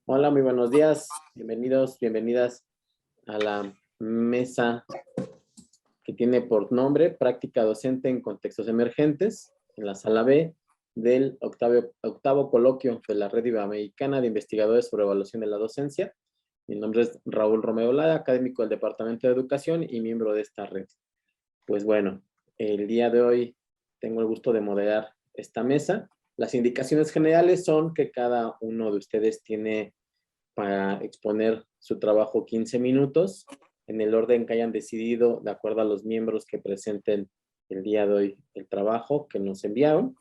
Hola, muy buenos días. Bienvenidos, bienvenidas a la mesa que tiene por nombre Práctica Docente en Contextos Emergentes, en la sala B del octavo coloquio de la Red Iberoamericana de Investigadores sobre Evaluación de la Docencia. Mi nombre es Raúl Romeo Lara, académico del Departamento de Educación y miembro de esta red. Pues bueno, el día de hoy tengo el gusto de moderar esta mesa. Las indicaciones generales son que cada uno de ustedes tiene para exponer su trabajo 15 minutos en el orden que hayan decidido de acuerdo a los miembros que presenten el día de hoy el trabajo que nos enviaron,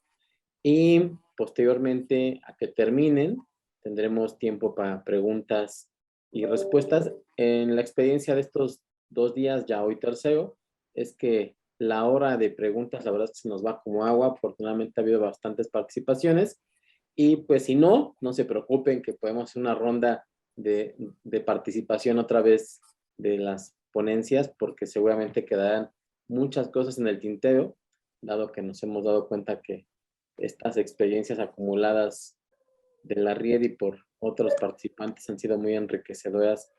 y posteriormente a que terminen tendremos tiempo para preguntas y respuestas. En la experiencia de estos 2 días, ya hoy tercero, es que la hora de preguntas la verdad es que se nos va como agua. Afortunadamente ha habido bastantes participaciones y pues si no, no se preocupen que podemos hacer una ronda de participación otra vez de las ponencias, porque seguramente quedarán muchas cosas en el tintero, dado que nos hemos dado cuenta que estas experiencias acumuladas de la RIED y por otros participantes han sido muy enriquecedoras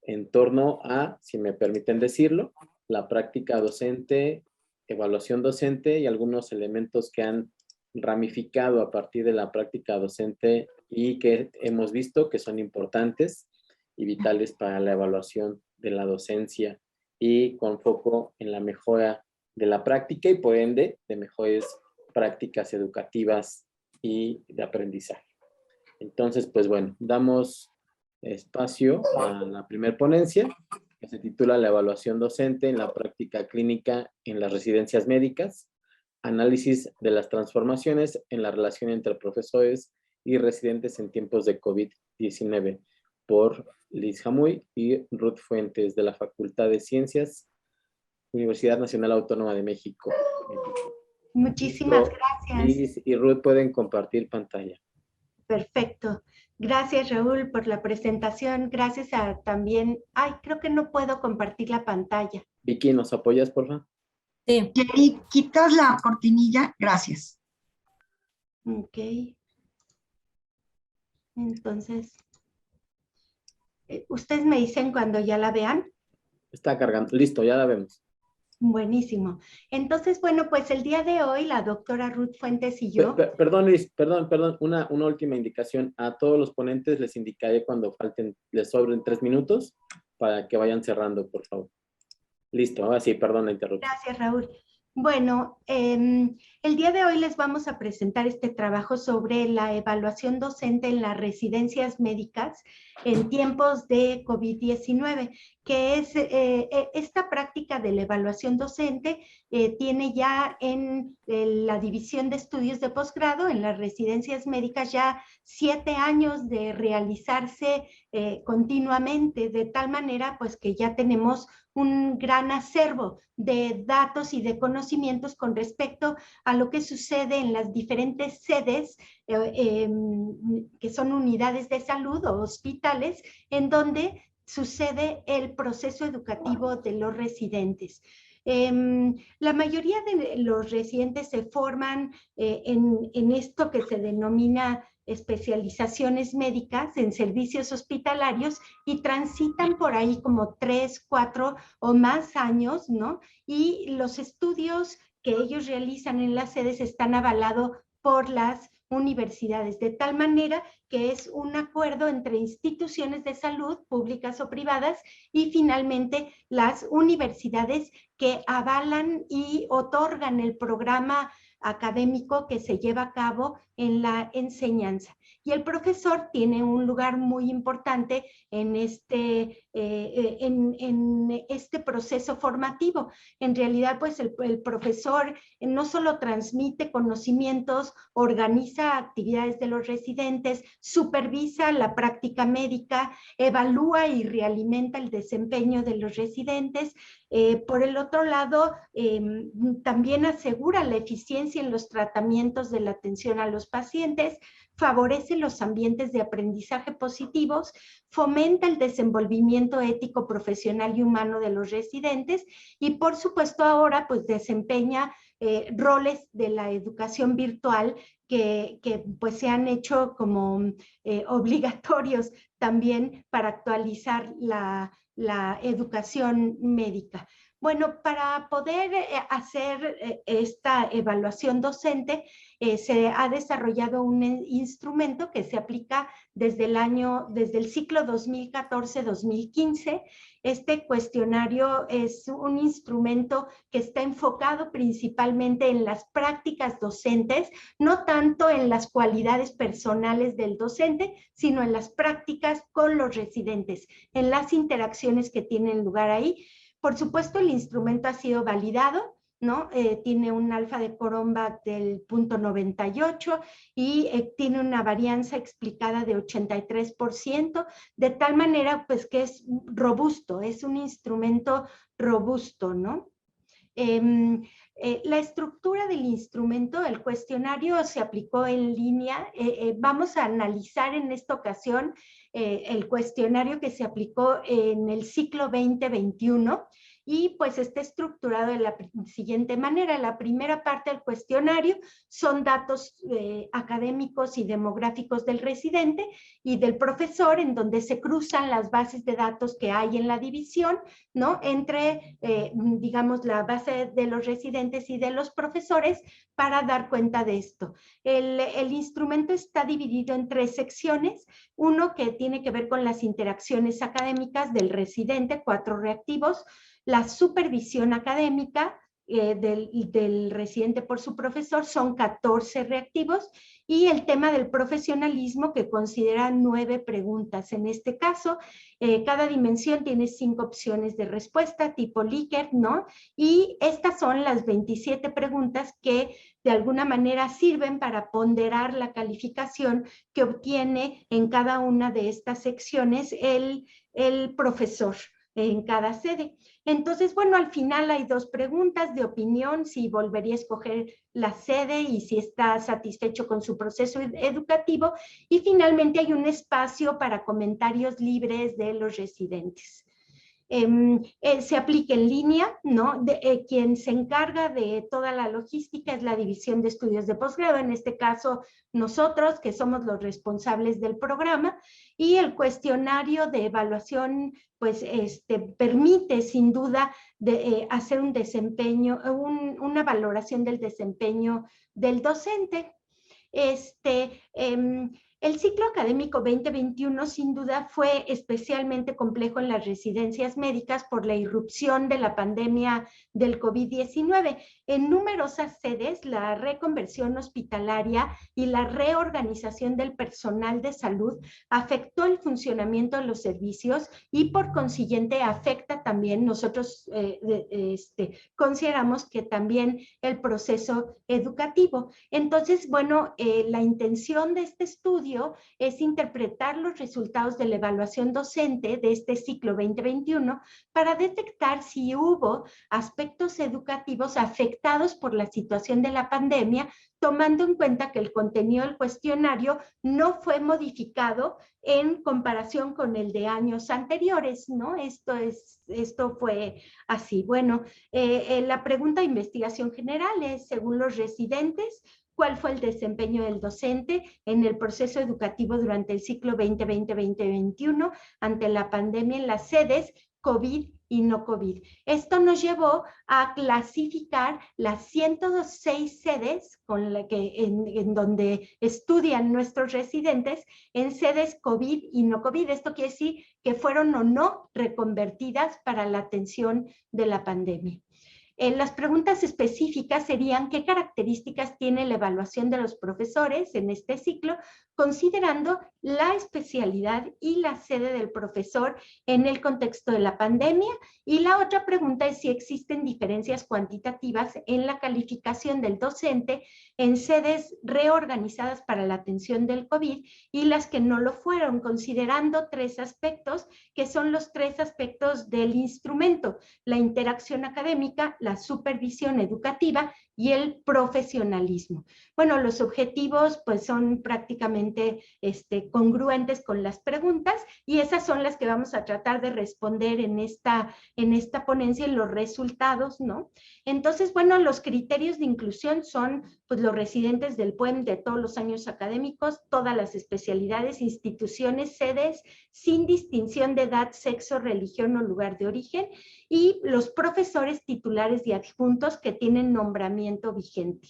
en torno a, si me permiten decirlo, la práctica docente, evaluación docente y algunos elementos que han ramificado a partir de la práctica docente y que hemos visto que son importantes y vitales para la evaluación de la docencia y con foco en la mejora de la práctica y por ende de mejores prácticas educativas y de aprendizaje. Entonces, pues bueno, damos espacio a la primera ponencia, que se titula La evaluación docente en la práctica clínica en las residencias médicas, análisis de las transformaciones en la relación entre profesores y residentes en tiempos de COVID-19, por Liz Jamuy y Ruth Fuentes, de la Facultad de Ciencias, Universidad Nacional Autónoma de México. Muchísimas gracias. Liz y Ruth pueden compartir pantalla. Perfecto. Gracias, Raúl, por la presentación. Gracias a también... Ay, creo que no puedo compartir la pantalla. Vicky, ¿nos apoyas, por favor? Sí. Jerry, quitas la cortinilla, gracias. Ok. Entonces, ustedes me dicen cuando ya la vean. Está cargando. Listo, ya la vemos. Buenísimo. Entonces, bueno, pues el día de hoy la doctora Ruth Fuentes y yo... Perdón, Liz, perdón. Una última indicación. A todos los ponentes les indicaré cuando les sobren 3 minutos para que vayan cerrando, por favor. Listo, ahora sí, perdón la interrupción. Gracias, Raúl. Bueno, el día de hoy les vamos a presentar este trabajo sobre la evaluación docente en las residencias médicas en tiempos de COVID-19, que es esta práctica de la evaluación docente tiene ya en la División de Estudios de Posgrado en las residencias médicas ya 7 años de realizarse continuamente, de tal manera pues que ya tenemos un gran acervo de datos y de conocimientos con respecto a lo que sucede en las diferentes sedes que son unidades de salud o hospitales en donde sucede el proceso educativo de los residentes. La mayoría de los residentes se forman en esto que se denomina especializaciones médicas en servicios hospitalarios y transitan por ahí como 3, 4 o más años, ¿no? Y los estudios que ellos realizan en las sedes están avalados por las universidades, de tal manera que es un acuerdo entre instituciones de salud, públicas o privadas, y finalmente las universidades que avalan y otorgan el programa académico que se lleva a cabo en la enseñanza. Y el profesor tiene un lugar muy importante en este proceso formativo. En realidad, pues el profesor no solo transmite conocimientos, organiza actividades de los residentes, supervisa la práctica médica, evalúa y realimenta el desempeño de los residentes. Por el otro lado, también asegura la eficiencia en los tratamientos de la atención a los los pacientes, favorece los ambientes de aprendizaje positivos, fomenta el desenvolvimiento ético, profesional y humano de los residentes y, por supuesto, ahora pues desempeña roles de la educación virtual que pues se han hecho como obligatorios también para actualizar la educación médica. Bueno, para poder hacer esta evaluación docente, se ha desarrollado un instrumento que se aplica desde el ciclo 2014-2015. Este cuestionario es un instrumento que está enfocado principalmente en las prácticas docentes, no tanto en las cualidades personales del docente, sino en las prácticas con los residentes, en las interacciones que tienen lugar ahí. Por supuesto, el instrumento ha sido validado, ¿no? Tiene un alfa de Cronbach del 0.98 y tiene una varianza explicada de 83%, de tal manera pues que es robusto, es un instrumento robusto, ¿no? La estructura del instrumento, el cuestionario se aplicó en línea. Vamos a analizar en esta ocasión el cuestionario que se aplicó en el ciclo 2021 y pues está estructurado de la siguiente manera. La primera parte del cuestionario son datos académicos y demográficos del residente y del profesor, en donde se cruzan las bases de datos que hay en la división, ¿no? Entre, digamos, la base de los residentes y de los profesores para dar cuenta de esto. El instrumento está dividido en 3 secciones. Uno que tiene que ver con las interacciones académicas del residente, 4 reactivos, la supervisión académica del residente por su profesor, son 14 reactivos, y el tema del profesionalismo, que considera 9 preguntas. En este caso, cada dimensión tiene 5 opciones de respuesta, tipo Likert, ¿no? Y estas son las 27 preguntas que de alguna manera sirven para ponderar la calificación que obtiene en cada una de estas secciones el profesor en cada sede. Entonces, bueno, al final hay 2 preguntas de opinión, si volvería a escoger la sede y si está satisfecho con su proceso educativo, y finalmente hay un espacio para comentarios libres de los residentes. Se aplica en línea, ¿no? Quien se encarga de toda la logística es la División de Estudios de Posgrado, en este caso nosotros, que somos los responsables del programa, y el cuestionario de evaluación pues permite sin duda hacer un desempeño, una valoración del desempeño del docente. El ciclo académico 2021 sin duda fue especialmente complejo en las residencias médicas por la irrupción de la pandemia del COVID-19. En numerosas sedes, la reconversión hospitalaria y la reorganización del personal de salud afectó el funcionamiento de los servicios y por consiguiente afecta también, nosotros consideramos que también el proceso educativo. Entonces, bueno, la intención de este estudio es interpretar los resultados de la evaluación docente de este ciclo 2021 para detectar si hubo aspectos educativos afectados por la situación de la pandemia, tomando en cuenta que el contenido del cuestionario no fue modificado en comparación con el de años anteriores, ¿no? Esto fue así. Bueno, la pregunta de investigación general es, según los residentes, ¿cuál fue el desempeño del docente en el proceso educativo durante el ciclo 2020-2021 ante la pandemia en las sedes COVID y no COVID? Esto nos llevó a clasificar las 106 sedes en donde estudian nuestros residentes en sedes COVID y no COVID. Esto quiere decir que fueron o no reconvertidas para la atención de la pandemia. Las preguntas específicas serían: ¿qué características tiene la evaluación de los profesores en este ciclo, considerando la especialidad y la sede del profesor en el contexto de la pandemia? Y la otra pregunta es si existen diferencias cuantitativas en la calificación del docente en sedes reorganizadas para la atención del COVID y las que no lo fueron, considerando 3 aspectos, que son los 3 aspectos del instrumento: la interacción académica, la supervisión educativa y el profesionalismo. Bueno, los objetivos pues son prácticamente congruentes con las preguntas y esas son las que vamos a tratar de responder en esta ponencia, en los resultados, ¿no? Entonces, bueno, los criterios de inclusión son pues los residentes del PUEM de todos los años académicos, todas las especialidades, instituciones, sedes, sin distinción de edad, sexo, religión o lugar de origen, y los profesores titulares y adjuntos que tienen nombramiento vigente.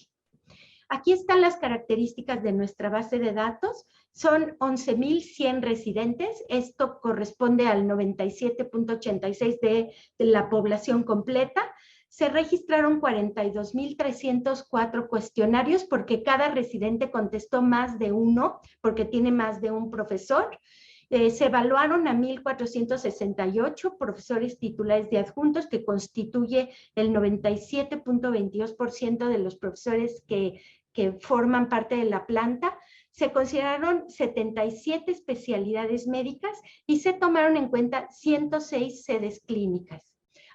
Aquí están las características de nuestra base de datos. Son 11,100 residentes. Esto corresponde al 97.86 de la población completa. Se registraron 42,304 cuestionarios porque cada residente contestó más de uno, porque tiene más de un profesor. Se evaluaron a 1,468 profesores titulares y adjuntos, que constituye el 97.22% de los profesores que forman parte de la planta. Se consideraron 77 especialidades médicas y se tomaron en cuenta 106 sedes clínicas.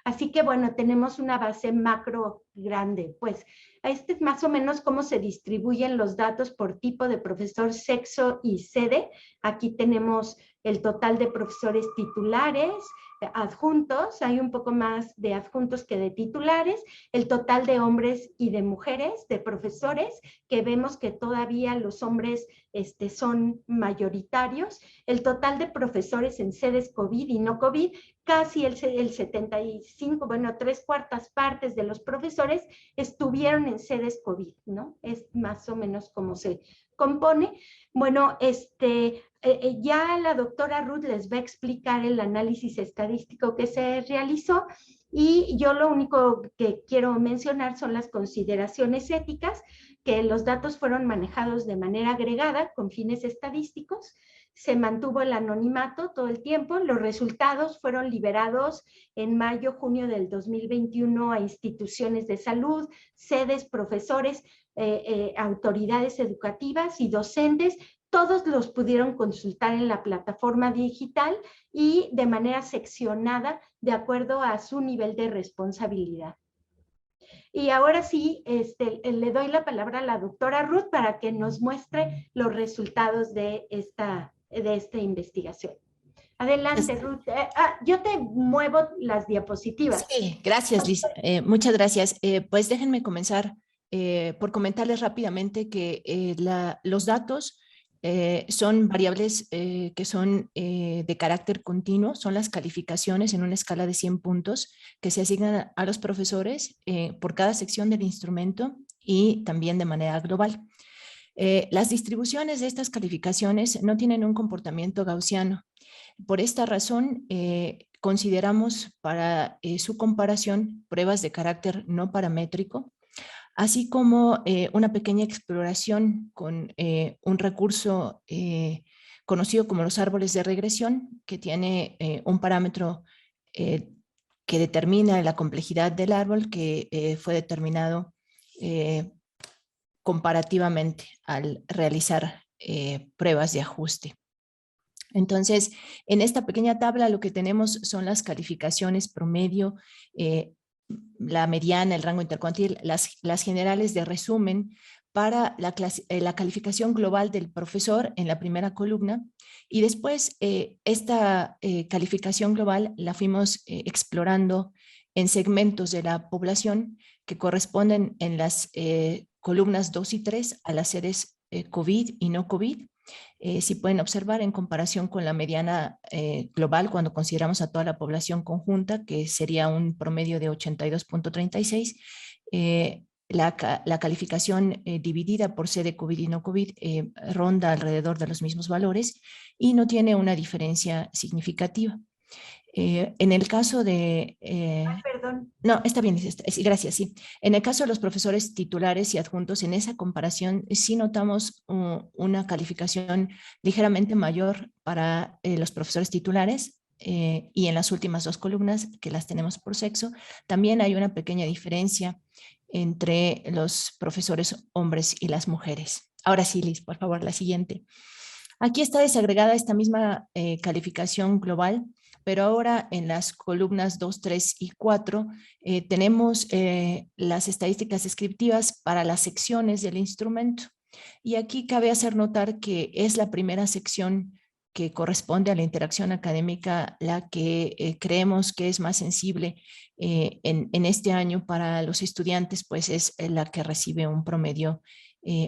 Así que, bueno, tenemos una base macro grande. Pues, este es más o menos cómo se distribuyen los datos por tipo de profesor, sexo y sede. Aquí tenemos el total de profesores titulares, adjuntos, hay un poco más de adjuntos que de titulares, el total de hombres y de mujeres, de profesores, que vemos que todavía los hombres son mayoritarios, el total de profesores en sedes COVID y no COVID, casi el 75, bueno, 3/4 partes de los profesores estuvieron en sedes COVID, ¿no? Es más o menos como se compone. Bueno, ya la doctora Ruth les va a explicar el análisis estadístico que se realizó y yo lo único que quiero mencionar son las consideraciones éticas, que los datos fueron manejados de manera agregada con fines estadísticos, se mantuvo el anonimato todo el tiempo, los resultados fueron liberados en mayo-junio del 2021 a instituciones de salud, sedes, profesores, autoridades educativas y docentes. Todos los pudieron consultar en la plataforma digital y de manera seccionada de acuerdo a su nivel de responsabilidad. Y ahora sí, le doy la palabra a la doctora Ruth para que nos muestre los resultados de esta investigación. Adelante, Ruth. Yo te muevo las diapositivas. Sí, gracias, Liz. Muchas gracias. Pues déjenme comenzar por comentarles rápidamente que los datos son variables que son de carácter continuo, son las calificaciones en una escala de 100 puntos que se asignan a los profesores por cada sección del instrumento y también de manera global. Las distribuciones de estas calificaciones no tienen un comportamiento gaussiano. Por esta razón, consideramos para su comparación pruebas de carácter no paramétrico, así como una pequeña exploración con un recurso conocido como los árboles de regresión, que tiene un parámetro que determina la complejidad del árbol, que fue determinado comparativamente al realizar pruebas de ajuste. Entonces, en esta pequeña tabla lo que tenemos son las calificaciones promedio, la mediana, el rango intercuartil, las generales de resumen para la calificación global del profesor en la primera columna, y después esta calificación global la fuimos explorando en segmentos de la población que corresponden en las columnas 2 y 3 a las sedes COVID y no COVID. Si pueden observar en comparación con la mediana global, cuando consideramos a toda la población conjunta, que sería un promedio de 82.36, la calificación dividida por sede COVID y no COVID ronda alrededor de los mismos valores y no tiene una diferencia significativa. En el caso de... perdón. No, está bien, gracias, sí. En el caso de los profesores titulares y adjuntos, en esa comparación sí notamos una calificación ligeramente mayor para los profesores titulares y en las últimas dos columnas, que las tenemos por sexo, también hay una pequeña diferencia entre los profesores hombres y las mujeres. Ahora sí, Liz, por favor, la siguiente. Aquí está desagregada esta misma calificación global pero ahora en las columnas 2, 3 y 4 tenemos las estadísticas descriptivas para las secciones del instrumento. Y aquí cabe hacer notar que es la primera sección que corresponde a la interacción académica la que creemos que es más sensible en este año para los estudiantes, pues es la que recibe un promedio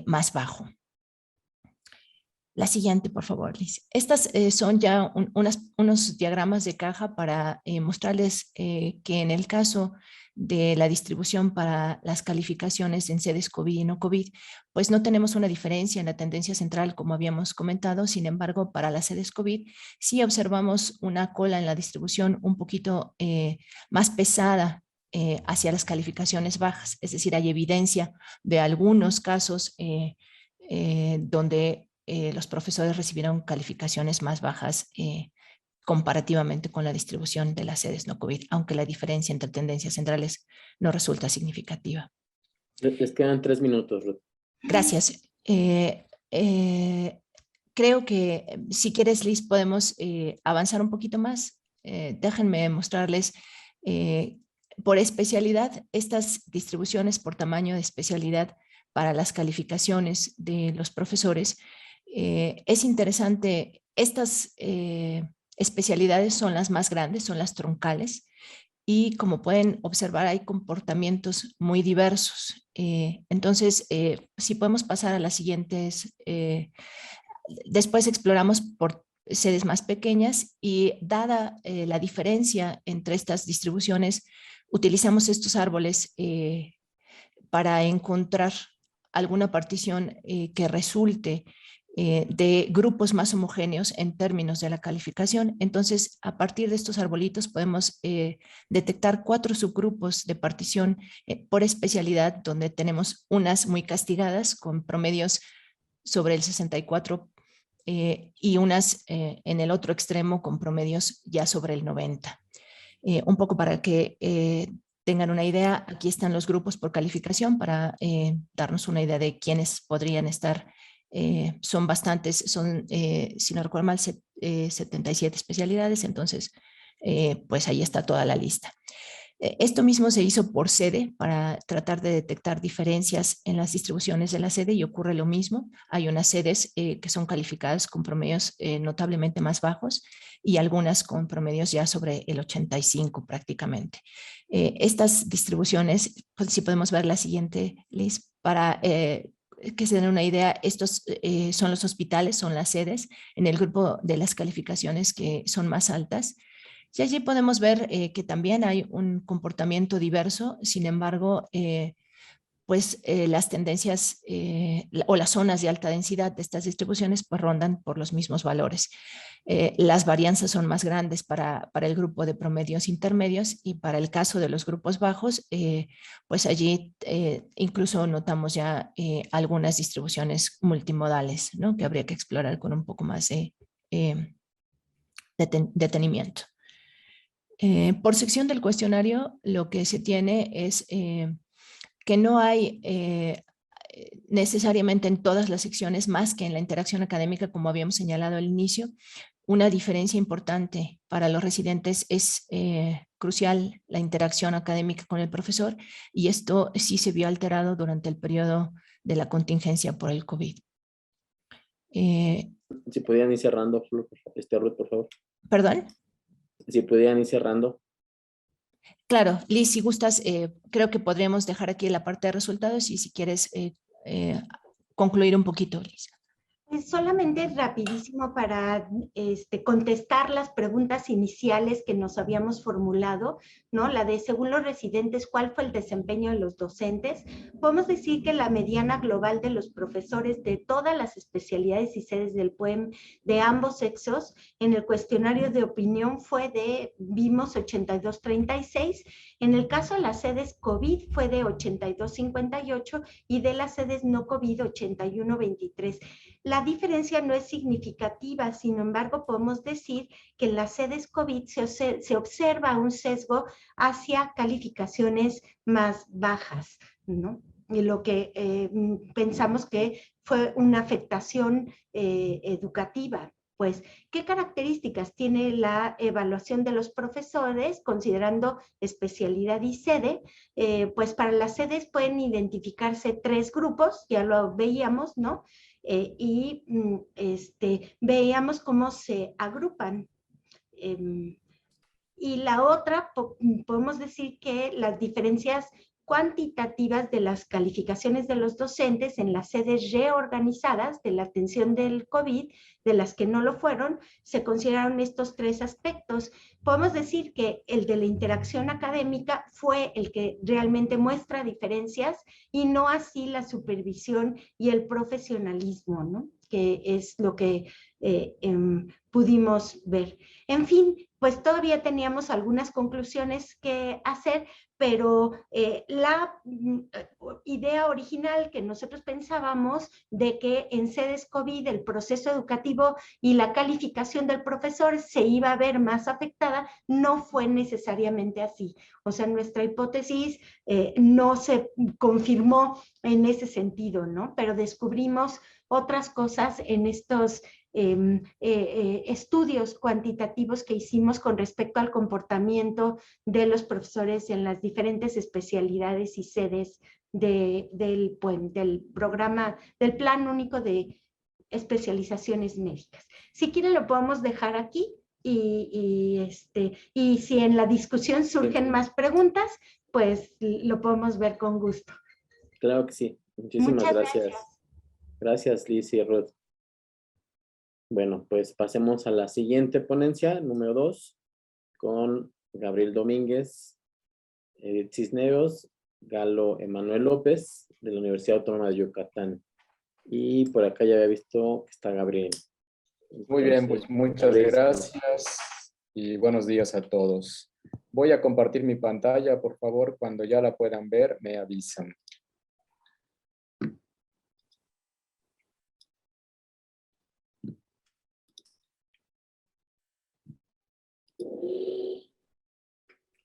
más bajo. La siguiente, por favor, Liz. Estas son ya unos diagramas de caja para mostrarles que en el caso de la distribución para las calificaciones en sedes COVID y no COVID, pues no tenemos una diferencia en la tendencia central como habíamos comentado. Sin embargo, para las sedes COVID sí observamos una cola en la distribución un poquito más pesada hacia las calificaciones bajas. Es decir, hay evidencia de algunos casos donde los profesores recibieron calificaciones más bajas comparativamente con la distribución de las sedes no COVID, aunque la diferencia entre tendencias centrales no resulta significativa. Les quedan 3 minutos, Ruth. Gracias. Creo que si quieres, Liz, podemos avanzar un poquito más. Déjenme mostrarles por especialidad estas distribuciones por tamaño de especialidad para las calificaciones de los profesores. Es interesante, estas especialidades son las más grandes, son las troncales, y como pueden observar hay comportamientos muy diversos. Entonces, si podemos pasar a las siguientes, después exploramos por sedes más pequeñas y dada la diferencia entre estas distribuciones, utilizamos estos árboles para encontrar alguna partición que resulte de grupos más homogéneos en términos de la calificación. Entonces, a partir de estos arbolitos podemos detectar 4 subgrupos de partición por especialidad, donde tenemos unas muy castigadas con promedios sobre el 64 y unas en el otro extremo con promedios ya sobre el 90. Un poco para que tengan una idea, aquí están los grupos por calificación para darnos una idea de quiénes podrían estar. Son bastantes, son, si no recuerdo mal, 77 especialidades, entonces pues ahí está toda la lista. Esto mismo se hizo por sede para tratar de detectar diferencias en las distribuciones de la sede y ocurre lo mismo. Hay unas sedes que son calificadas con promedios notablemente más bajos y algunas con promedios ya sobre el 85 prácticamente. Estas distribuciones, pues, si podemos ver la siguiente, Liz, para que se den una idea, estos son los hospitales, son las sedes en el grupo de las calificaciones que son más altas. Y allí podemos ver que también hay un comportamiento diverso, sin embargo, pues las tendencias o las zonas de alta densidad de estas distribuciones pues rondan por los mismos valores. Las varianzas son más grandes para el grupo de promedios intermedios y para el caso de los grupos bajos, pues allí incluso notamos ya algunas distribuciones multimodales, ¿no? Que habría que explorar con un poco más de detenimiento. Por sección del cuestionario, lo que se tiene es que no hay necesariamente en todas las secciones, más que en la interacción académica, como habíamos señalado al inicio, una diferencia importante para los residentes es crucial la interacción académica con el profesor, y esto sí se vio alterado durante el periodo de la contingencia por el COVID. Si podían ir cerrando, Ruth, por favor. ¿Perdón? Si podían ir cerrando. Claro, Liz, si gustas, creo que podríamos dejar aquí la parte de resultados y si quieres concluir un poquito, Liz. Solamente rapidísimo para contestar las preguntas iniciales que nos habíamos formulado, ¿no? La de, según los residentes, ¿cuál fue el desempeño de los docentes? Podemos decir que la mediana global de los profesores de todas las especialidades y sedes del PUEM de ambos sexos en el cuestionario de opinión fue de, vimos 82.36, en el caso de las sedes COVID fue de 82.58 y de las sedes no COVID 81.23. La diferencia no es significativa, sin embargo, podemos decir que en las sedes COVID se observa un sesgo hacia calificaciones más bajas, ¿no? Y lo que pensamos que fue una afectación educativa pues, ¿qué características tiene la evaluación de los profesores considerando especialidad y sede? Pues para las sedes pueden identificarse 3 grupos, ya lo veíamos, ¿no? Veíamos cómo se agrupan. Y la otra, podemos decir que las diferencias cuantitativas de las calificaciones de los docentes en las sedes reorganizadas de la atención del COVID, de las que no lo fueron, se consideraron estos 3 aspectos. Podemos decir que el de la interacción académica fue el que realmente muestra diferencias y no así la supervisión y el profesionalismo, ¿no? Que es lo que pudimos ver. En fin, pues todavía teníamos algunas conclusiones que hacer, pero la idea original que nosotros pensábamos de que en sedes COVID el proceso educativo y la calificación del profesor se iba a ver más afectada, no fue necesariamente así. O sea, nuestra hipótesis no se confirmó en ese sentido, ¿no? Pero descubrimos otras cosas en estos estudios cuantitativos que hicimos con respecto al comportamiento de los profesores en las diferentes especialidades y sedes del programa, del Plan Único de Especializaciones Médicas. Si quieren lo podemos dejar aquí y si en la discusión surgen más preguntas, pues lo podemos ver con gusto. Claro que sí. Muchísimas gracias. Gracias, Liz y Ruth. Bueno, pues pasemos a la siguiente ponencia, número 2, con Gabriel Domínguez, Edith Cisneros, Galo Emanuel López, de la Universidad Autónoma de Yucatán. Y por acá ya había visto que está Gabriel. Entonces, muy bien, pues muchas Gabriel, gracias y buenos días a todos. Voy a compartir mi pantalla, por favor, cuando ya la puedan ver, me avisan.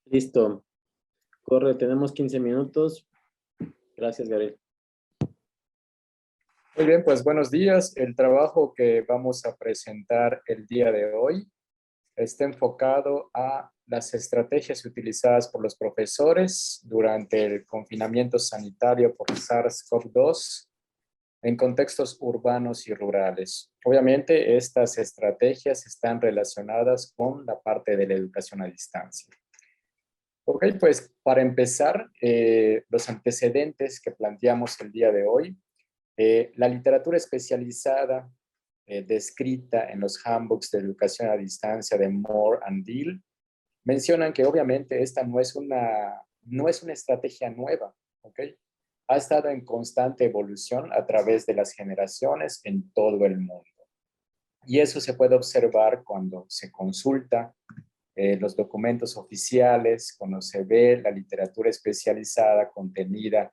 Listo. Corre, tenemos 15 minutos. Gracias, Gabriel. Muy bien, pues buenos días. El trabajo que vamos a presentar el día de hoy está enfocado a las estrategias utilizadas por los profesores durante el confinamiento sanitario por SARS-CoV-2 en contextos urbanos y rurales. Obviamente, estas estrategias están relacionadas con la parte de la educación a distancia. Ok, pues para empezar, los antecedentes que planteamos el día de hoy. La literatura especializada descrita en los handbooks de educación a distancia de Moore and Deal mencionan que obviamente esta no es una estrategia nueva, ¿ok? Ha estado en constante evolución a través de las generaciones en todo el mundo. Y eso se puede observar cuando se consulta los documentos oficiales, cuando se ve la literatura especializada contenida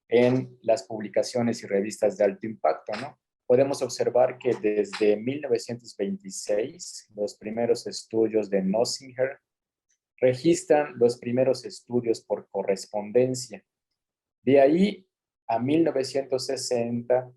en las publicaciones y revistas de alto impacto, ¿no? Podemos observar que desde 1926, los primeros estudios de Nossinger registran los primeros estudios por correspondencia. De ahí a 1960,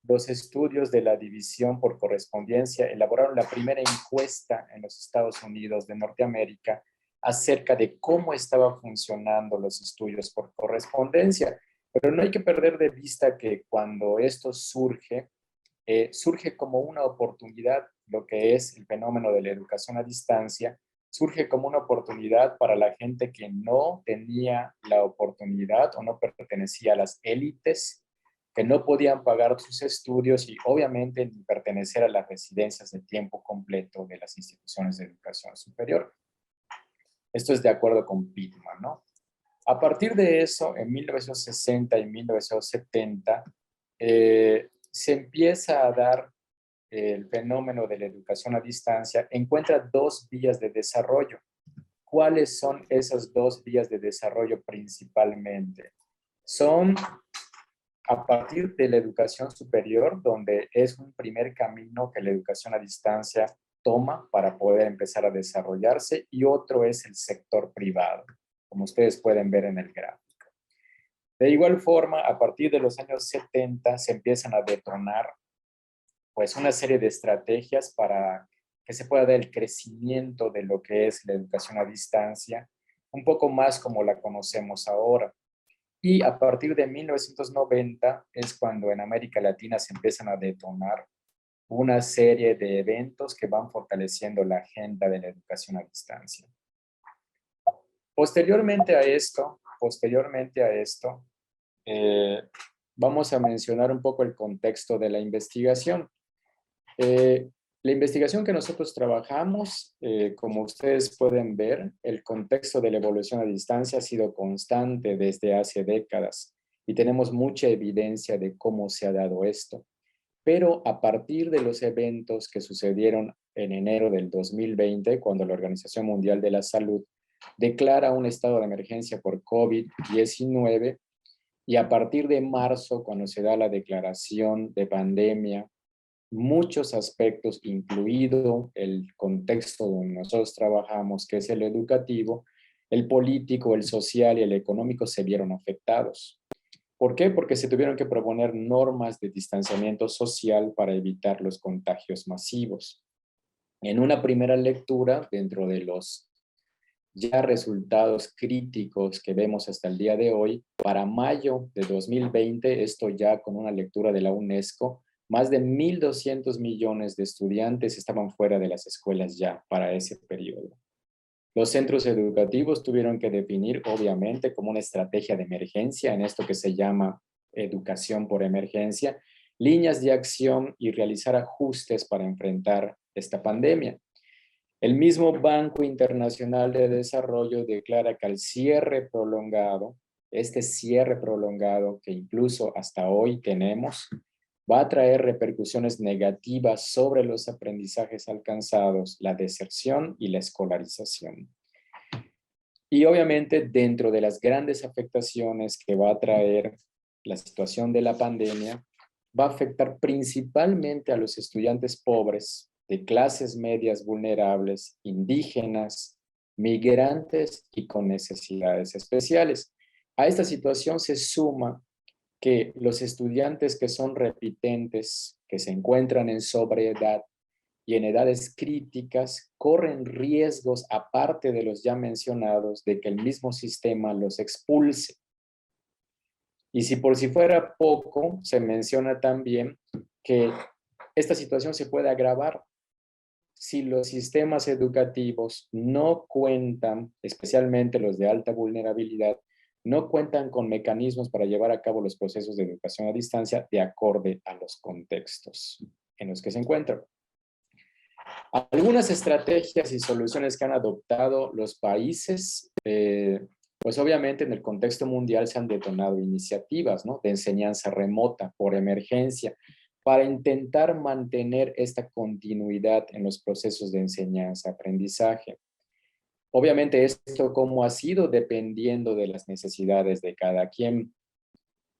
los estudios de la división por correspondencia elaboraron la primera encuesta en los Estados Unidos de Norteamérica acerca de cómo estaban funcionando los estudios por correspondencia. Pero no hay que perder de vista que cuando esto surge, surge como una oportunidad, lo que es el fenómeno de la educación a distancia, surge como una oportunidad para la gente que no tenía la oportunidad o no pertenecía a las élites, que no podían pagar sus estudios y obviamente ni pertenecer a las residencias de tiempo completo de las instituciones de educación superior. Esto es de acuerdo con Pittman, ¿no? A partir de eso, en 1960 y 1970, se empieza a dar el fenómeno de la educación a distancia, encuentra 2 vías de desarrollo. ¿Cuáles son esas 2 vías de desarrollo principalmente? Son a partir de la educación superior, donde es un primer camino que la educación a distancia toma para poder empezar a desarrollarse, y otro es el sector privado, como ustedes pueden ver en el gráfico. De igual forma, a partir de los años 70 se empiezan a detonar pues una serie de estrategias para que se pueda dar el crecimiento de lo que es la educación a distancia, un poco más como la conocemos ahora. Y a partir de 1990 es cuando en América Latina se empiezan a detonar una serie de eventos que van fortaleciendo la agenda de la educación a distancia. Posteriormente a esto, vamos a mencionar un poco el contexto de la investigación. La investigación que nosotros trabajamos, como ustedes pueden ver, el contexto de la evolución a distancia ha sido constante desde hace décadas y tenemos mucha evidencia de cómo se ha dado esto. Pero a partir de los eventos que sucedieron en enero del 2020, cuando la Organización Mundial de la Salud declara un estado de emergencia por COVID-19, y a partir de marzo, cuando se da la declaración de pandemia, muchos aspectos, incluido el contexto donde nosotros trabajamos, que es el educativo, el político, el social y el económico se vieron afectados. ¿Por qué? Porque se tuvieron que proponer normas de distanciamiento social para evitar los contagios masivos. En una primera lectura, dentro de los ya resultados críticos que vemos hasta el día de hoy, para mayo de 2020, esto ya con una lectura de la UNESCO, más de 1.200 millones de estudiantes estaban fuera de las escuelas ya para ese periodo. Los centros educativos tuvieron que definir, obviamente, como una estrategia de emergencia, en esto que se llama educación por emergencia, líneas de acción y realizar ajustes para enfrentar esta pandemia. El mismo Banco Internacional de Desarrollo declara que el cierre prolongado, este cierre prolongado que incluso hasta hoy tenemos, va a traer repercusiones negativas sobre los aprendizajes alcanzados, la deserción y la escolarización. Y obviamente dentro de las grandes afectaciones que va a traer la situación de la pandemia, va a afectar principalmente a los estudiantes pobres, de clases medias vulnerables, indígenas, migrantes y con necesidades especiales. A esta situación se suma que los estudiantes que son repitentes, que se encuentran en sobreedad y en edades críticas, corren riesgos, aparte de los ya mencionados, de que el mismo sistema los expulse. Y si por si fuera poco, se menciona también que esta situación se puede agravar si los sistemas educativos no cuentan, especialmente los de alta vulnerabilidad, no cuentan con mecanismos para llevar a cabo los procesos de educación a distancia de acorde a los contextos en los que se encuentran. Algunas estrategias y soluciones que han adoptado los países, pues obviamente en el contexto mundial se han detonado iniciativas, ¿no?, de enseñanza remota por emergencia para intentar mantener esta continuidad en los procesos de enseñanza-aprendizaje. Obviamente esto cómo ha sido dependiendo de las necesidades de cada quien.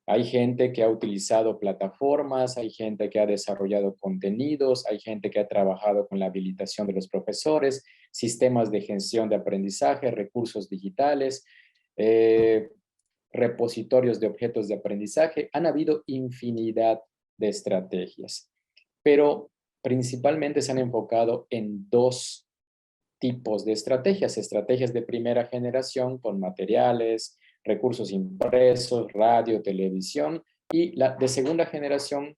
Hay gente que ha utilizado plataformas, hay gente que ha desarrollado contenidos, hay gente que ha trabajado con la habilitación de los profesores, sistemas de gestión de aprendizaje, recursos digitales, repositorios de objetos de aprendizaje. Han habido infinidad de estrategias, pero principalmente se han enfocado en dos tipos de estrategias: estrategias de primera generación con materiales, recursos impresos, radio, televisión, y la de segunda generación,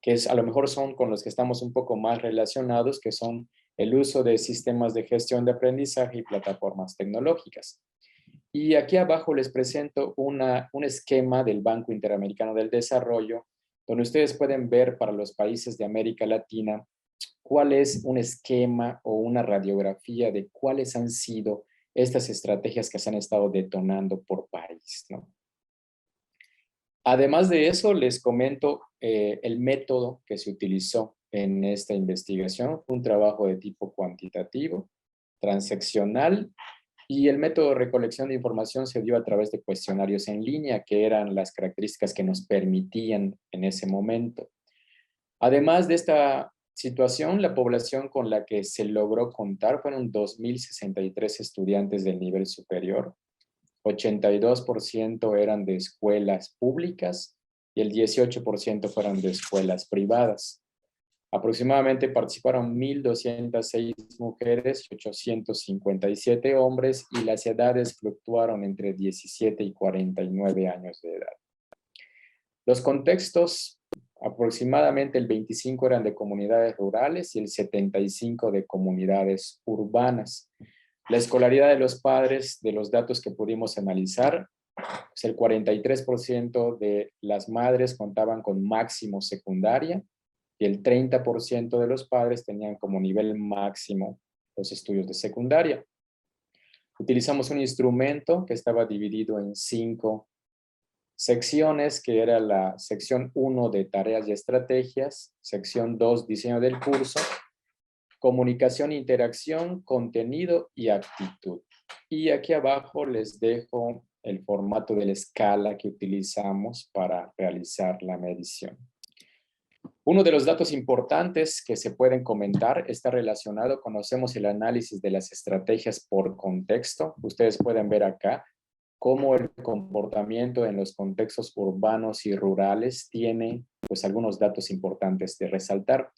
que a lo mejor son con los que estamos un poco más relacionados, que son el uso de sistemas de gestión de aprendizaje y plataformas tecnológicas. Y aquí abajo les presento un esquema del Banco Interamericano del Desarrollo, donde ustedes pueden ver para los países de América Latina cuál es un esquema o una radiografía de cuáles han sido estas estrategias que se han estado detonando por país, ¿no? Además de eso, les comento el método que se utilizó en esta investigación. Fue un trabajo de tipo cuantitativo, transaccional, y el método de recolección de información se dio a través de cuestionarios en línea, que eran las características que nos permitían en ese momento. Además de esta situación, la población con la que se logró contar fueron 2.063 estudiantes del nivel superior. 82% eran de escuelas públicas y el 18% fueron de escuelas privadas. Aproximadamente participaron 1.206 mujeres y 857 hombres, y las edades fluctuaron entre 17 y 49 años de edad. Los contextos, aproximadamente el 25 eran de comunidades rurales y el 75 de comunidades urbanas. La escolaridad de los padres, de los datos que pudimos analizar, pues el 43% de las madres contaban con máximo secundaria y el 30% de los padres tenían como nivel máximo los estudios de secundaria. Utilizamos un instrumento que estaba dividido en 5 secciones, que era la sección 1 de tareas y estrategias, sección 2 diseño del curso, comunicación, interacción, contenido y actitud. Y aquí abajo les dejo el formato de la escala que utilizamos para realizar la medición. Uno de los datos importantes que se pueden comentar está relacionado, conocemos el análisis de las estrategias por contexto. Ustedes pueden ver acá cómo el comportamiento en los contextos urbanos y rurales tiene pues algunos datos importantes de resaltar.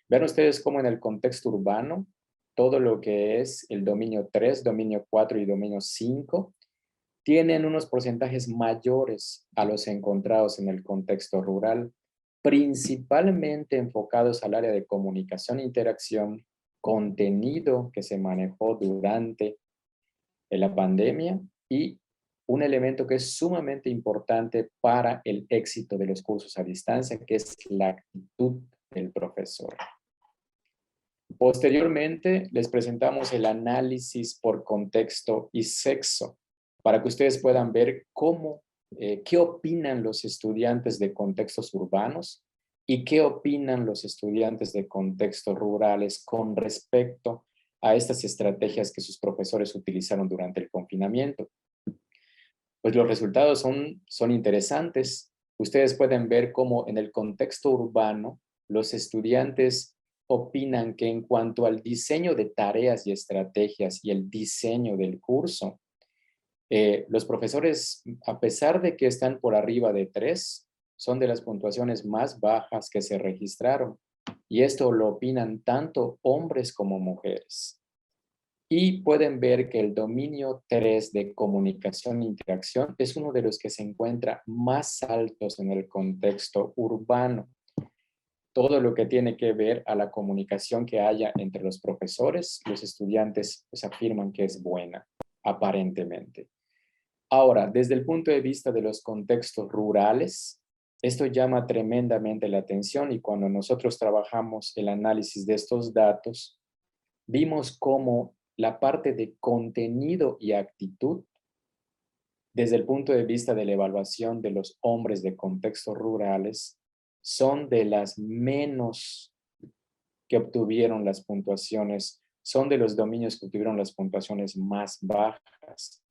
Vean ustedes cómo en el contexto urbano, todo lo que es el dominio 3, dominio 4 y dominio 5 tienen unos porcentajes mayores a los encontrados en el contexto rural, principalmente enfocados al área de comunicación e interacción, contenido que se manejó durante la pandemia y un elemento que es sumamente importante para el éxito de los cursos a distancia, que es la actitud del profesor. Posteriormente, les presentamos el análisis por contexto y sexo, para que ustedes puedan ver qué opinan los estudiantes de contextos urbanos y qué opinan los estudiantes de contextos rurales con respecto a estas estrategias que sus profesores utilizaron durante el confinamiento. Pues los resultados son interesantes. Ustedes pueden ver cómo en el contexto urbano los estudiantes opinan que en cuanto al diseño de tareas y estrategias y el diseño del curso, los profesores, a pesar de que están por arriba de 3, son de las puntuaciones más bajas que se registraron. Y esto lo opinan tanto hombres como mujeres. Y pueden ver que el dominio 3 de comunicación e interacción es uno de los que se encuentra más altos en el contexto urbano. Todo lo que tiene que ver a la comunicación que haya entre los profesores, los estudiantes pues afirman que es buena, aparentemente. Ahora, desde el punto de vista de los contextos rurales, esto llama tremendamente la atención y cuando nosotros trabajamos el análisis de estos datos, vimos cómo la parte de contenido y actitud, desde el punto de vista de la evaluación de los hombres de contextos rurales, son de las menos que obtuvieron las puntuaciones, son de los dominios que obtuvieron las puntuaciones más bajas.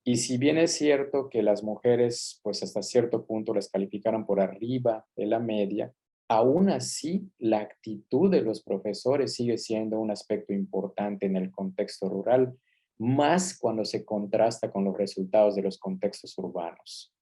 Y si bien es cierto que las mujeres, pues hasta cierto punto las calificaron por arriba de la media, aún así la actitud de los profesores sigue siendo un aspecto importante en el contexto rural, más cuando se contrasta con los resultados de los contextos urbanos.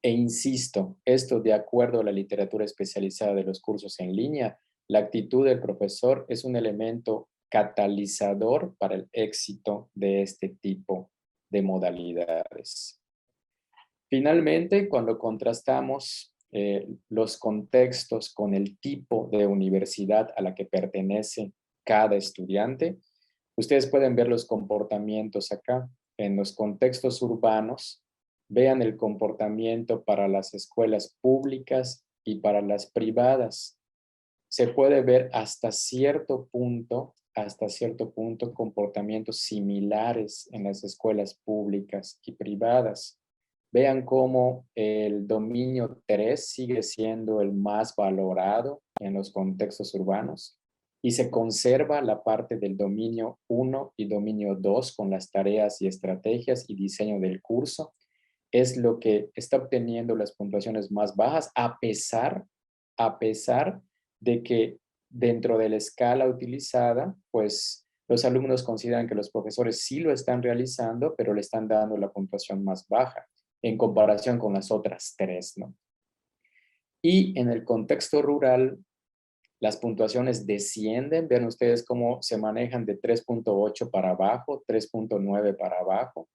E insisto, esto de acuerdo a la literatura especializada de los cursos en línea, la actitud del profesor es un elemento catalizador para el éxito de este tipo de modalidades. Finalmente, cuando contrastamos los contextos con el tipo de universidad a la que pertenece cada estudiante, ustedes pueden ver los comportamientos acá. En los contextos urbanos, vean el comportamiento para las escuelas públicas y para las privadas. Se puede ver hasta cierto punto comportamientos similares en las escuelas públicas y privadas. Vean cómo el dominio 3 sigue siendo el más valorado en los contextos urbanos y se conserva la parte del dominio 1 y dominio 2 con las tareas y estrategias y diseño del curso. Es lo que está obteniendo las puntuaciones más bajas a pesar de que dentro de la escala utilizada, pues los alumnos consideran que los profesores sí lo están realizando, pero le están dando la puntuación más baja en comparación con las otras 3, ¿no? Y en el contexto rural, las puntuaciones descienden. Ven ustedes cómo se manejan de 3.8 para abajo, 3.9 para abajo.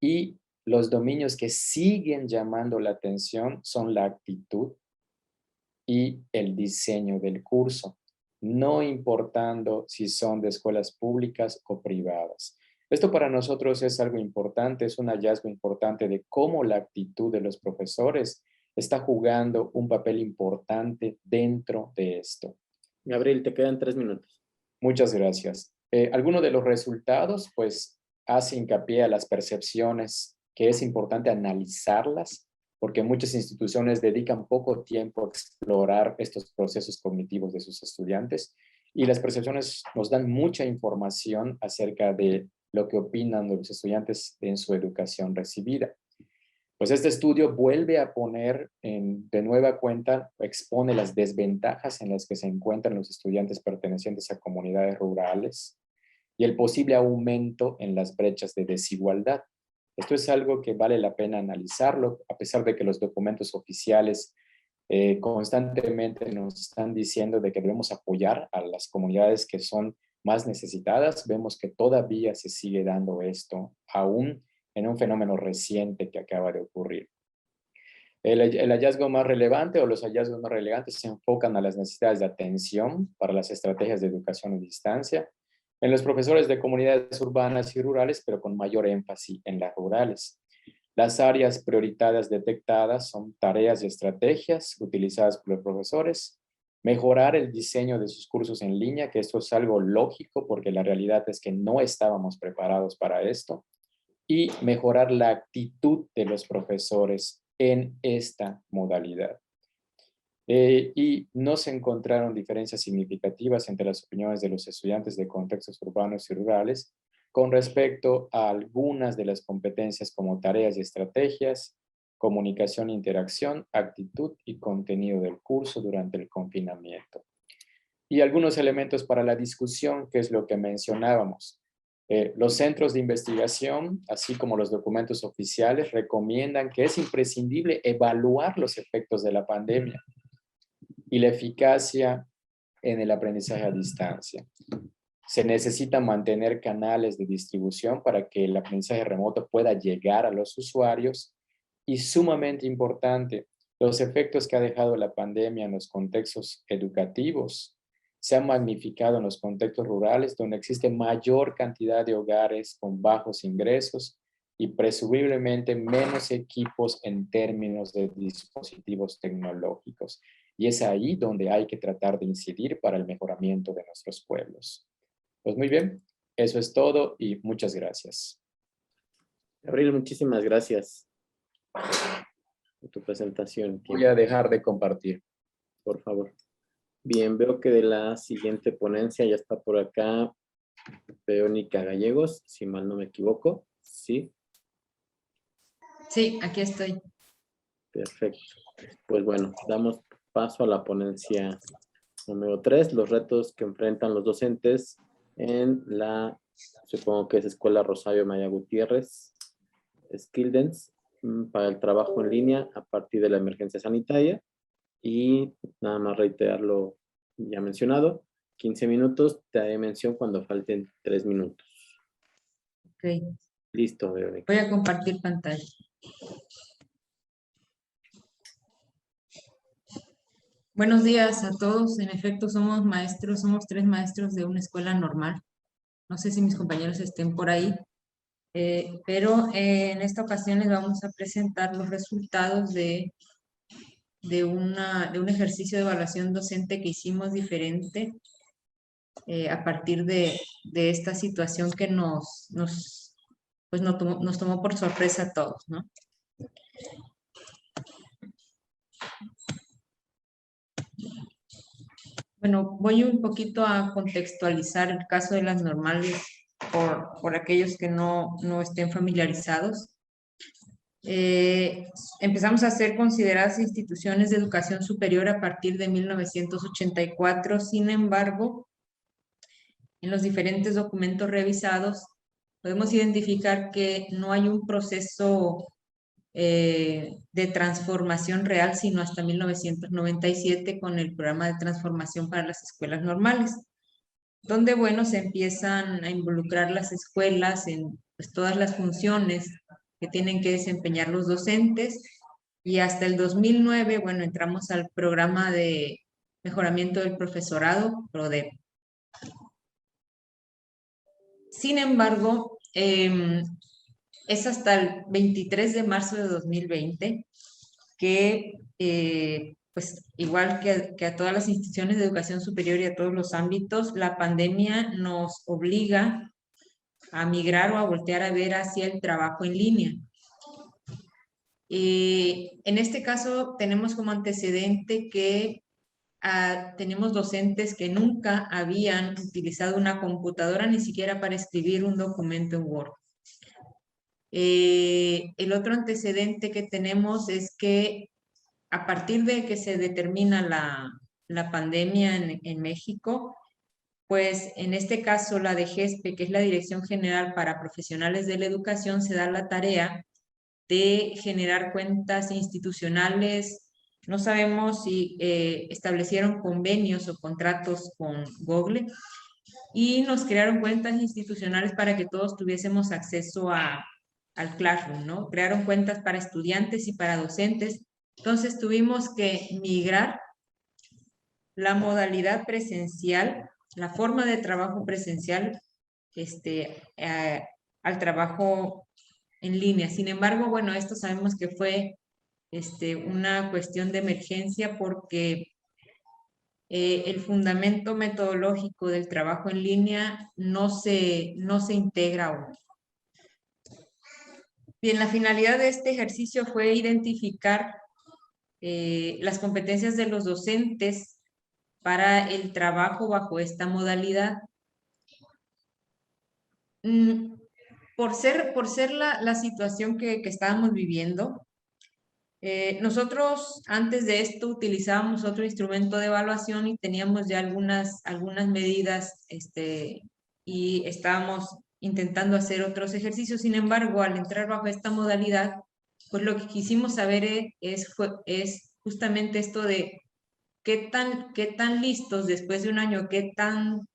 Y los dominios que siguen llamando la atención son la actitud y el diseño del curso, no importando si son de escuelas públicas o privadas. Esto para nosotros es algo importante, es un hallazgo importante de cómo la actitud de los profesores está jugando un papel importante dentro de esto. Gabriel, te quedan 3 minutos. Muchas gracias. Algunos de los resultados, pues, hace hincapié a las percepciones, que es importante analizarlas, porque muchas instituciones dedican poco tiempo a explorar estos procesos cognitivos de sus estudiantes, y las percepciones nos dan mucha información acerca de lo que opinan los estudiantes en su educación recibida. Pues este estudio vuelve a poner de nueva cuenta, expone las desventajas en las que se encuentran los estudiantes pertenecientes a comunidades rurales y el posible aumento en las brechas de desigualdad. Esto es algo que vale la pena analizarlo, a pesar de que los documentos oficiales constantemente nos están diciendo de que debemos apoyar a las comunidades que son más necesitadas. Vemos que todavía se sigue dando esto, aún en un fenómeno reciente que acaba de ocurrir. El hallazgo más relevante o los hallazgos más relevantes se enfocan a las necesidades de atención para las estrategias de educación a distancia en los profesores de comunidades urbanas y rurales, pero con mayor énfasis en las rurales. Las áreas prioritarias detectadas son tareas y estrategias utilizadas por los profesores, mejorar el diseño de sus cursos en línea, que esto es algo lógico porque la realidad es que no estábamos preparados para esto, y mejorar la actitud de los profesores en esta modalidad. Y no se encontraron diferencias significativas entre las opiniones de los estudiantes de contextos urbanos y rurales con respecto a algunas de las competencias como tareas y estrategias, comunicación e interacción, actitud y contenido del curso durante el confinamiento. Y algunos elementos para la discusión, que es lo que mencionábamos. Los centros de investigación, así como los documentos oficiales, recomiendan que es imprescindible evaluar los efectos de la pandemia y la eficacia en el aprendizaje a distancia. Se necesita mantener canales de distribución para que el aprendizaje remoto pueda llegar a los usuarios y, sumamente importante, los efectos que ha dejado la pandemia en los contextos educativos se han magnificado en los contextos rurales donde existe mayor cantidad de hogares con bajos ingresos y presumiblemente menos equipos en términos de dispositivos tecnológicos. Y es ahí donde hay que tratar de incidir para el mejoramiento de nuestros pueblos. Pues muy bien, eso es todo y muchas gracias. Gabriel, muchísimas gracias por tu presentación. Voy a dejar de compartir. Por favor. Bien, veo que de la siguiente ponencia ya está por acá Verónica Gallegos, si mal no me equivoco. Sí. Sí, aquí estoy. Perfecto. Pues bueno, damos paso a la ponencia número 3, los retos que enfrentan los docentes en la, supongo que es Escuela Rosario Maya Gutiérrez, Skildens, para el trabajo en línea a partir de la emergencia sanitaria. Y nada más reiterar lo ya mencionado, 15 minutos, te haré mención cuando falten 3 minutos. Ok. Listo, Verónica. Voy a compartir pantalla. Buenos días a todos. En efecto, somos maestros, somos 3 maestros de una escuela normal. No sé si mis compañeros estén por ahí, pero en esta ocasión les vamos a presentar los resultados de un ejercicio de evaluación docente que hicimos diferente a partir de esta situación que nos tomó por sorpresa a todos, ¿no? Bueno, voy un poquito a contextualizar el caso de las normales por aquellos que no estén familiarizados. Empezamos a ser consideradas instituciones de educación superior a partir de 1984, sin embargo, en los diferentes documentos revisados podemos identificar que no hay un proceso de transformación real, sino hasta 1997 con el programa de transformación para las escuelas normales, donde, bueno, se empiezan a involucrar las escuelas en pues, todas las funciones que tienen que desempeñar los docentes, y hasta el 2009, bueno, entramos al programa de mejoramiento del profesorado, PRODEP. Sin embargo, es hasta el 23 de marzo de 2020 que, pues igual que a todas las instituciones de educación superior y a todos los ámbitos, la pandemia nos obliga a migrar o a voltear a ver hacia el trabajo en línea. En este caso tenemos como antecedente que tenemos docentes que nunca habían utilizado una computadora ni siquiera para escribir un documento en Word. El otro antecedente que tenemos es que a partir de que se determina la pandemia en México, pues en este caso la DGESPE, que es la Dirección General para Profesionales de la Educación, se da la tarea de generar cuentas institucionales. No sabemos si establecieron convenios o contratos con Google, y nos crearon cuentas institucionales para que todos tuviésemos acceso al Classroom, ¿no? Crearon cuentas para estudiantes y para docentes. Entonces tuvimos que migrar la modalidad presencial, la forma de trabajo presencial, al trabajo en línea. Sin embargo, bueno, esto sabemos que fue una cuestión de emergencia porque el fundamento metodológico del trabajo en línea no se integra aún. Bien, la finalidad de este ejercicio fue identificar las competencias de los docentes para el trabajo bajo esta modalidad. Por ser la situación que estábamos viviendo, nosotros antes de esto utilizábamos otro instrumento de evaluación y teníamos ya algunas medidas y estábamos intentando hacer otros ejercicios. Sin embargo, al entrar bajo esta modalidad, pues lo que quisimos saber es justamente esto de qué tan listos después de un año, qué tan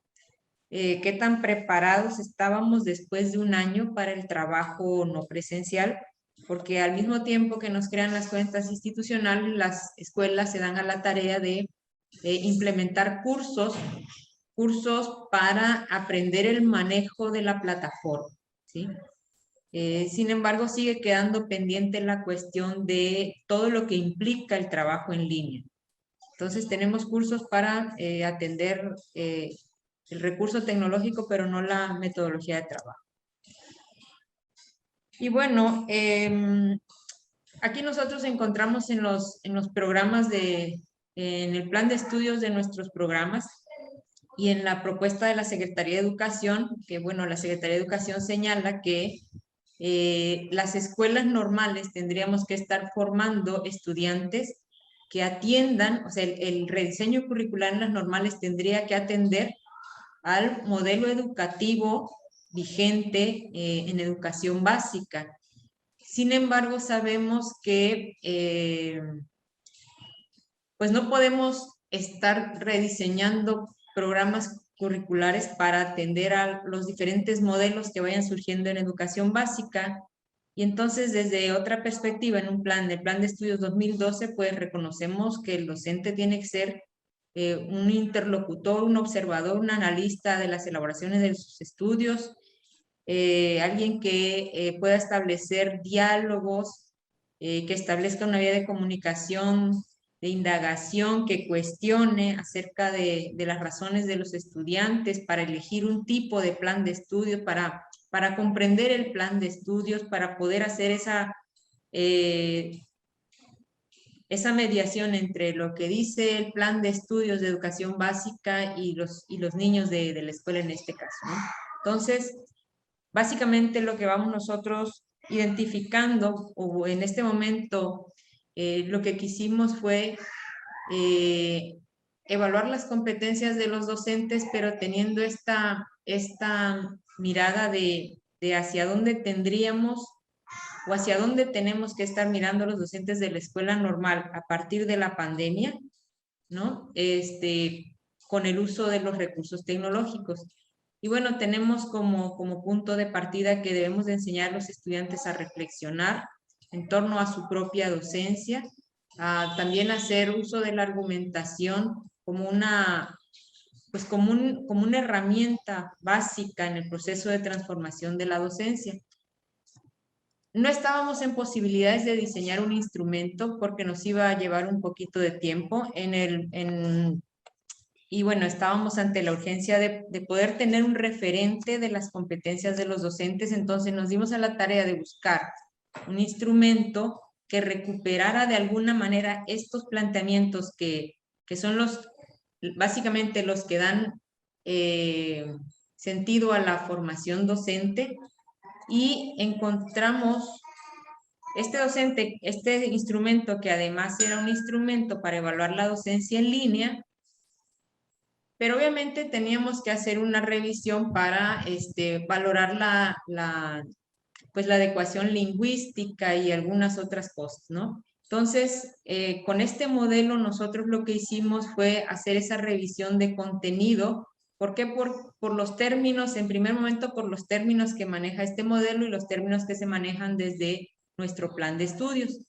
preparados estábamos después de un año para el trabajo no presencial, porque al mismo tiempo que nos crean las cuentas institucionales, las escuelas se dan a la tarea de implementar cursos para aprender el manejo de la plataforma, ¿sí? Sin embargo, sigue quedando pendiente la cuestión de todo lo que implica el trabajo en línea. Entonces, tenemos cursos para atender el recurso tecnológico, pero no la metodología de trabajo. Y bueno, aquí nosotros encontramos en los programas en el plan de estudios de nuestros programas y en la propuesta de la Secretaría de Educación, que bueno, la Secretaría de Educación señala que las escuelas normales tendríamos que estar formando estudiantes que atiendan, o sea, el rediseño curricular en las normales tendría que atender al modelo educativo vigente en educación básica. Sin embargo, sabemos que pues no podemos estar rediseñando programas curriculares para atender a los diferentes modelos que vayan surgiendo en educación básica. Y entonces, desde otra perspectiva, en el plan de estudios 2012, pues reconocemos que el docente tiene que ser un interlocutor, un observador, un analista de las elaboraciones de sus estudios, alguien que pueda establecer diálogos, que establezca una vía de comunicación, de indagación, que cuestione acerca de las razones de los estudiantes para elegir un tipo de plan de estudios, para comprender el plan de estudios, para poder hacer esa mediación entre lo que dice el plan de estudios de educación básica y los niños de la escuela en este caso, ¿no? Entonces, básicamente lo que vamos nosotros identificando, o en este momento lo que quisimos fue evaluar las competencias de los docentes, pero teniendo esta mirada de hacia dónde tendríamos o hacia dónde tenemos que estar mirando los docentes de la escuela normal a partir de la pandemia, ¿no? Con el uso de los recursos tecnológicos. Y bueno, tenemos como punto de partida que debemos de enseñar a los estudiantes a reflexionar en torno a su propia docencia, a también hacer uso de la argumentación como una herramienta básica en el proceso de transformación de la docencia. No estábamos en posibilidades de diseñar un instrumento porque nos iba a llevar un poquito de tiempo y bueno, estábamos ante la urgencia de poder tener un referente de las competencias de los docentes, entonces nos dimos a la tarea de buscar un instrumento que recuperara de alguna manera estos planteamientos que son básicamente los que dan sentido a la formación docente, y encontramos este instrumento que además era un instrumento para evaluar la docencia en línea, pero obviamente teníamos que hacer una revisión para valorar la adecuación lingüística y algunas otras cosas, ¿no? Entonces, con este modelo nosotros lo que hicimos fue hacer esa revisión de contenido. ¿Por qué? Por los términos, en primer momento por los términos que maneja este modelo y los términos que se manejan desde nuestro plan de estudios.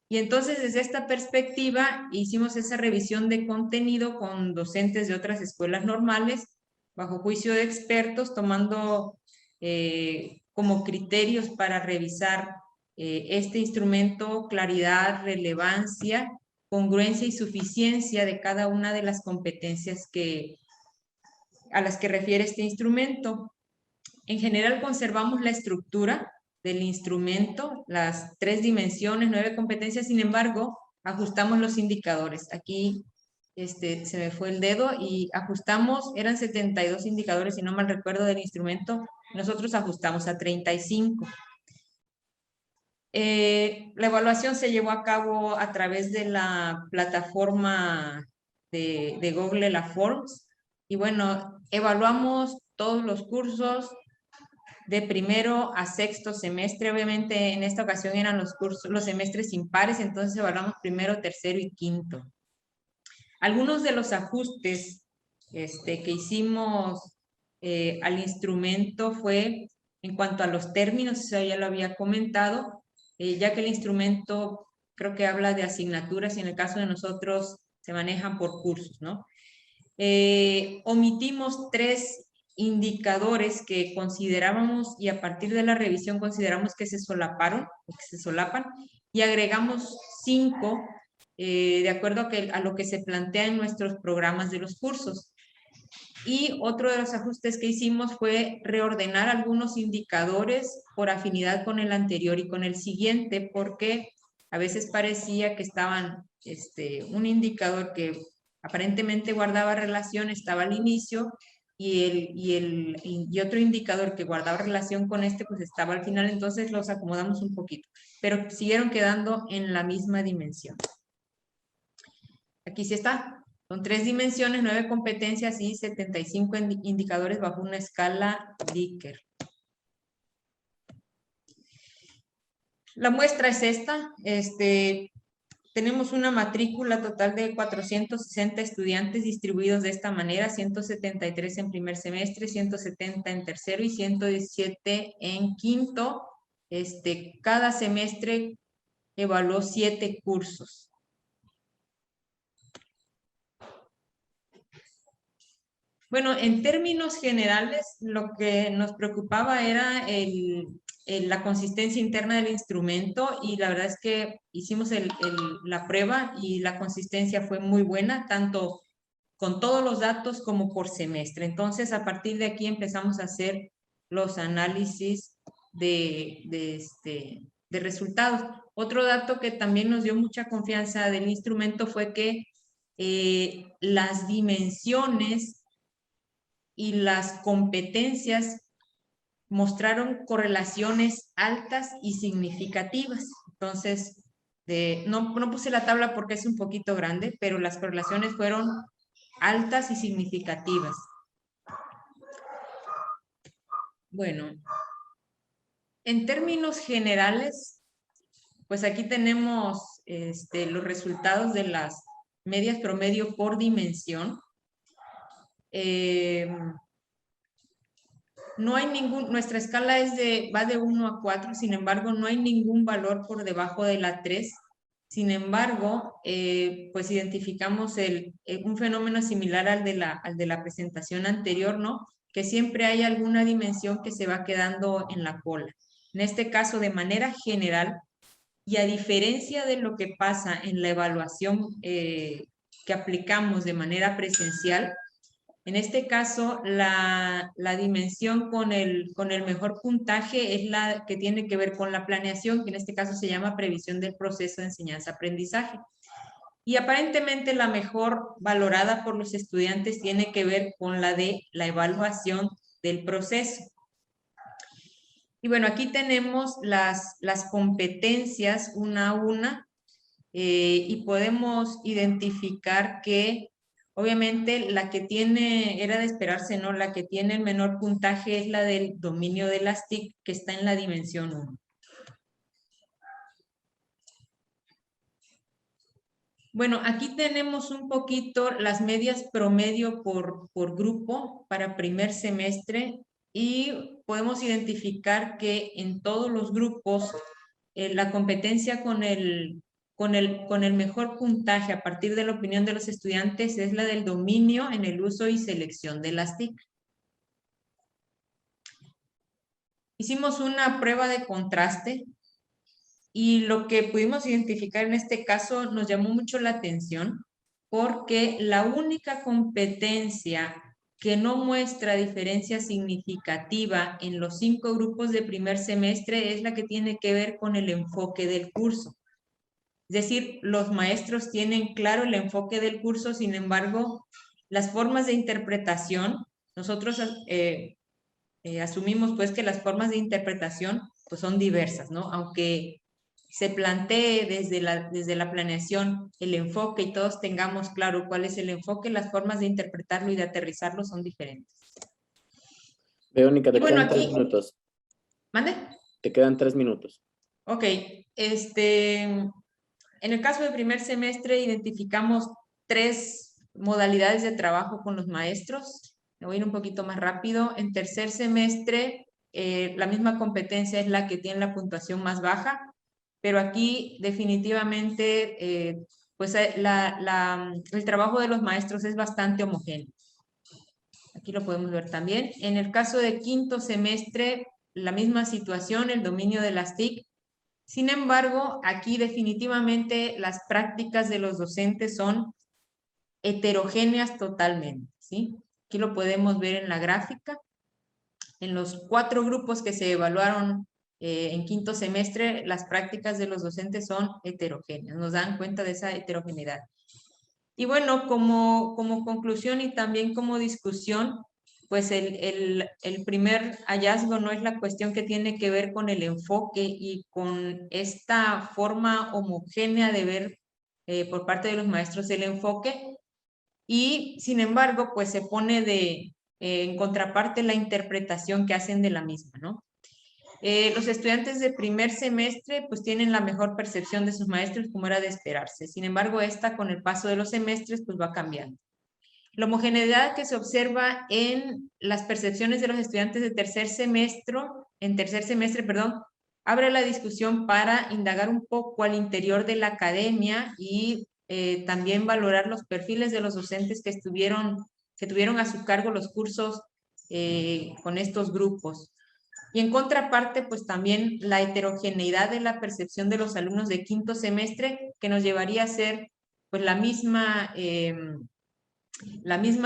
Y entonces, desde esta perspectiva, hicimos esa revisión de contenido con docentes de otras escuelas normales, bajo juicio de expertos, tomando como criterios para revisar este instrumento, claridad, relevancia, congruencia y suficiencia de cada una de las competencias a las que refiere este instrumento. En general conservamos la estructura del instrumento, las 3 dimensiones, 9 competencias, sin embargo, ajustamos los indicadores. Aquí se me fue el dedo y ajustamos, eran 72 indicadores, si no mal recuerdo, del instrumento, nosotros ajustamos a 35. La evaluación se llevó a cabo a través de la plataforma de Google, la Forms, y bueno, evaluamos todos los cursos de primero a sexto semestre. Obviamente en esta ocasión eran los semestres impares, entonces evaluamos primero, tercero y quinto. Algunos de los ajustes que hicimos al instrumento fue en cuanto a los términos, eso ya lo había comentado, ya que el instrumento creo que habla de asignaturas y en el caso de nosotros se manejan por cursos, ¿no? Omitimos 3 indicadores que considerábamos y a partir de la revisión consideramos que se solaparon o que se solapan, y agregamos 5 de acuerdo a lo que se plantea en nuestros programas de los cursos. Y otro de los ajustes que hicimos fue reordenar algunos indicadores por afinidad con el anterior y con el siguiente, porque a veces parecía que estaban un indicador que aparentemente guardaba relación estaba al inicio y otro indicador que guardaba relación con pues estaba al final, entonces los acomodamos un poquito, pero siguieron quedando en la misma dimensión. Aquí sí está, son 3 dimensiones, 9 competencias y 75 indicadores bajo una escala Likert. La muestra es esta, tenemos una matrícula total de 460 estudiantes distribuidos de esta manera, 173 en primer semestre, 170 en tercero y 117 en quinto. Cada semestre evaluó 7 cursos. Bueno, en términos generales, lo que nos preocupaba era la consistencia interna del instrumento, y la verdad es que hicimos la prueba y la consistencia fue muy buena, tanto con todos los datos como por semestre. Entonces, a partir de aquí empezamos a hacer los análisis de resultados. Otro dato que también nos dio mucha confianza del instrumento fue que las dimensiones y las competencias mostraron correlaciones altas y significativas. Entonces, no puse la tabla porque es un poquito grande, pero las correlaciones fueron altas y significativas. Bueno, en términos generales, pues aquí tenemos los resultados de las medias promedio por dimensión. No hay nuestra escala va de 1 a 4, sin embargo, no hay ningún valor por debajo de la 3. Sin embargo, pues identificamos un fenómeno similar al de la presentación anterior, ¿no? Que siempre hay alguna dimensión que se va quedando en la cola. En este caso, de manera general, y a diferencia de lo que pasa en la evaluación que aplicamos de manera presencial, en este caso, la dimensión con el mejor puntaje es la que tiene que ver con la planeación, que en este caso se llama previsión del proceso de enseñanza-aprendizaje. Y aparentemente la mejor valorada por los estudiantes tiene que ver con la de la evaluación del proceso. Y bueno, aquí tenemos las competencias una a una y podemos identificar que obviamente la que era de esperarse, ¿no? La que tiene el menor puntaje es la del dominio de las TIC, que está en la dimensión 1. Bueno, aquí tenemos un poquito las medias promedio por grupo para primer semestre y podemos identificar que en todos los grupos la competencia con el mejor puntaje a partir de la opinión de los estudiantes es la del dominio en el uso y selección de las TIC. Hicimos una prueba de contraste y lo que pudimos identificar en este caso nos llamó mucho la atención porque la única competencia que no muestra diferencia significativa en los 5 grupos de primer semestre es la que tiene que ver con el enfoque del curso. Es decir, los maestros tienen claro el enfoque del curso, sin embargo, las formas de interpretación, nosotros asumimos pues que las formas de interpretación pues son diversas, ¿no? Aunque se plantee desde la planeación el enfoque y todos tengamos claro cuál es el enfoque, las formas de interpretarlo y de aterrizarlo son diferentes. Verónica, te quedan 3 minutos. ¿Mande? Te quedan 3 minutos. Ok, en el caso de primer semestre identificamos 3 modalidades de trabajo con los maestros. Me voy a ir un poquito más rápido. En tercer semestre, la misma competencia es la que tiene la puntuación más baja, pero aquí definitivamente pues el trabajo de los maestros es bastante homogéneo. Aquí lo podemos ver también. En el caso de quinto semestre, la misma situación, el dominio de las TIC. Sin embargo, aquí definitivamente las prácticas de los docentes son heterogéneas totalmente, ¿sí? Aquí lo podemos ver en la gráfica. En los 4 grupos que se evaluaron en quinto semestre, las prácticas de los docentes son heterogéneas, nos dan cuenta de esa heterogeneidad. Y bueno, como conclusión y también como discusión, pues el primer hallazgo no es la cuestión que tiene que ver con el enfoque y con esta forma homogénea de ver por parte de los maestros el enfoque, y sin embargo, pues se pone en contraparte la interpretación que hacen de la misma, ¿no? Los estudiantes de primer semestre pues tienen la mejor percepción de sus maestros como era de esperarse. Sin embargo, esta con el paso de los semestres pues va cambiando. La homogeneidad que se observa en las percepciones de los estudiantes de tercer semestre, abre la discusión para indagar un poco al interior de la academia y también valorar los perfiles de los docentes que tuvieron a su cargo los cursos con estos grupos. Y en contraparte, pues también la heterogeneidad de la percepción de los alumnos de quinto semestre, que nos llevaría a hacer pues la misma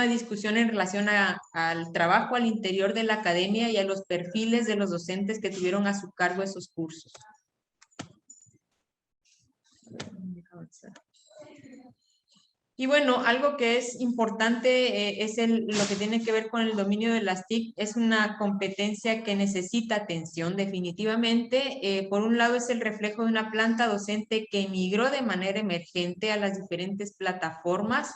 discusión en relación al trabajo al interior de la academia y a los perfiles de los docentes que tuvieron a su cargo esos cursos. Y bueno, algo que es importante es lo que tiene que ver con el dominio de las TIC. Es una competencia que necesita atención definitivamente. Por un lado es el reflejo de una planta docente que emigró de manera emergente a las diferentes plataformas